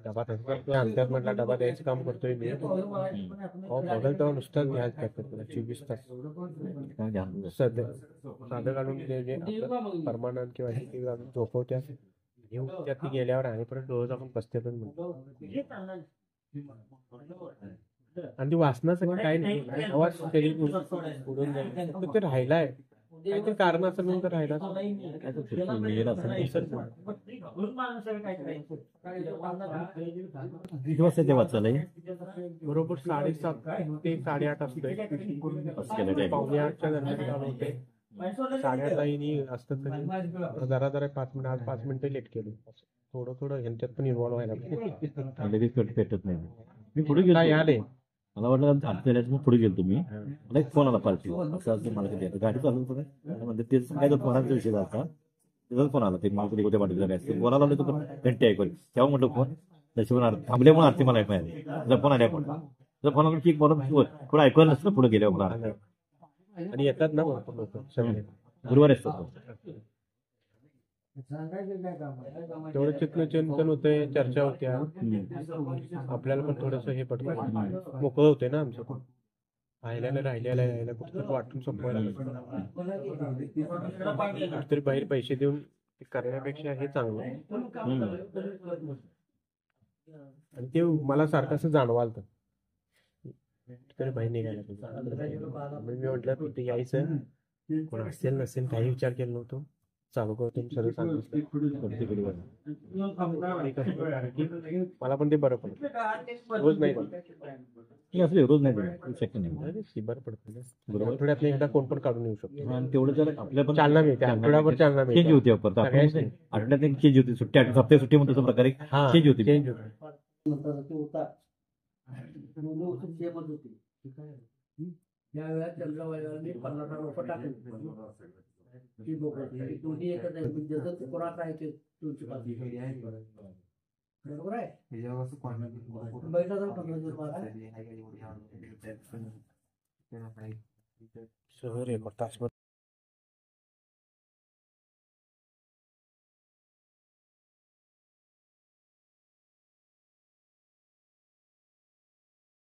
डबा अंत्यात म्हटला डबा द्यायचं काम करतोय मी बघल तेव्हा नुसताच ध्यान करतो 24 तास साधं काढून परमानंट किंवा झोपवत्या त्यात गेल्यावर आणि परत डोळं आपण बसते आणि ती वासनाचं काय नाही आवाज उडून जाईल ते राहिलाय काहीतरी कारण असं म्हणून तर राहिला बरोबर 7:30 ते 8:30 असतोय 7:45च्या दरम्यान चालू होते 8:30 असतं तरी जरा 5 मिनिटं लेट केली थोडं ह्यांच्यात पण इन्व्हॉल्व व्हायला पेटत नाही मी पुढे गेलो आले मला वाटलं आरती झाल्याचं मग पुढे गेलो तुम्ही मला एक फोन आला पार्टी असं असं मला कधी गाडी चालू म्हणजे तेच काय तो फोनाचा विषय झाला त्याचाच फोन आला ते मला कधी कुठे पाठवलं काय बोलायला लागलं तर पण घंटे ऐकून तेव्हा म्हटलं फोन त्याच्यावर थांबले म्हणून आरती मला ऐकायला जर फोन आल्या पण जर फोन आला की थोडं ऐकून नसतं पुढे गेल्यावर मला आणि येतात ना भरपूर लोक सगळे गुरुवारी असतात तेवढं चिंतन होतंय, चर्चा होत्या, आपल्याला पण थोडस हे पडतं, मोकळं होतंय ना आमचं पण राहिल्याला कुठेतरी वाटून संपवायला कुठेतरी बाहेर पैसे देऊन ते करण्यापेक्षा हे चांगलं आणि ते मला सारखं असं जाणवालतं तरी बाहेर निघायला मी म्हटलं तिथे यायचं कोण असेल नसेल काही विचार केला नव्हतो चालू करतो सगळं सांगितलं मला पण ते बरं पडतं रोज नाही रोज नाही शक्य नाही बरं पडतं बरोबर आठवड्यात एकदा कोण पण काढून येऊ शकतो आणि तेवढं जर आपल्या पण चालना मिळते आठवड्याभर चालना चेंज होती आठवड्यात एक चेंज होती सुट्टी सप्ताह सुट्टी म्हणतो तसं प्रकारे चेंज होती चंद्रवाल्याने 50 रुपये टाकले दोन्ही एकच आहे जसं कोणाचं आहे ते तुमची बरोबर आहे शहर आहे तासभर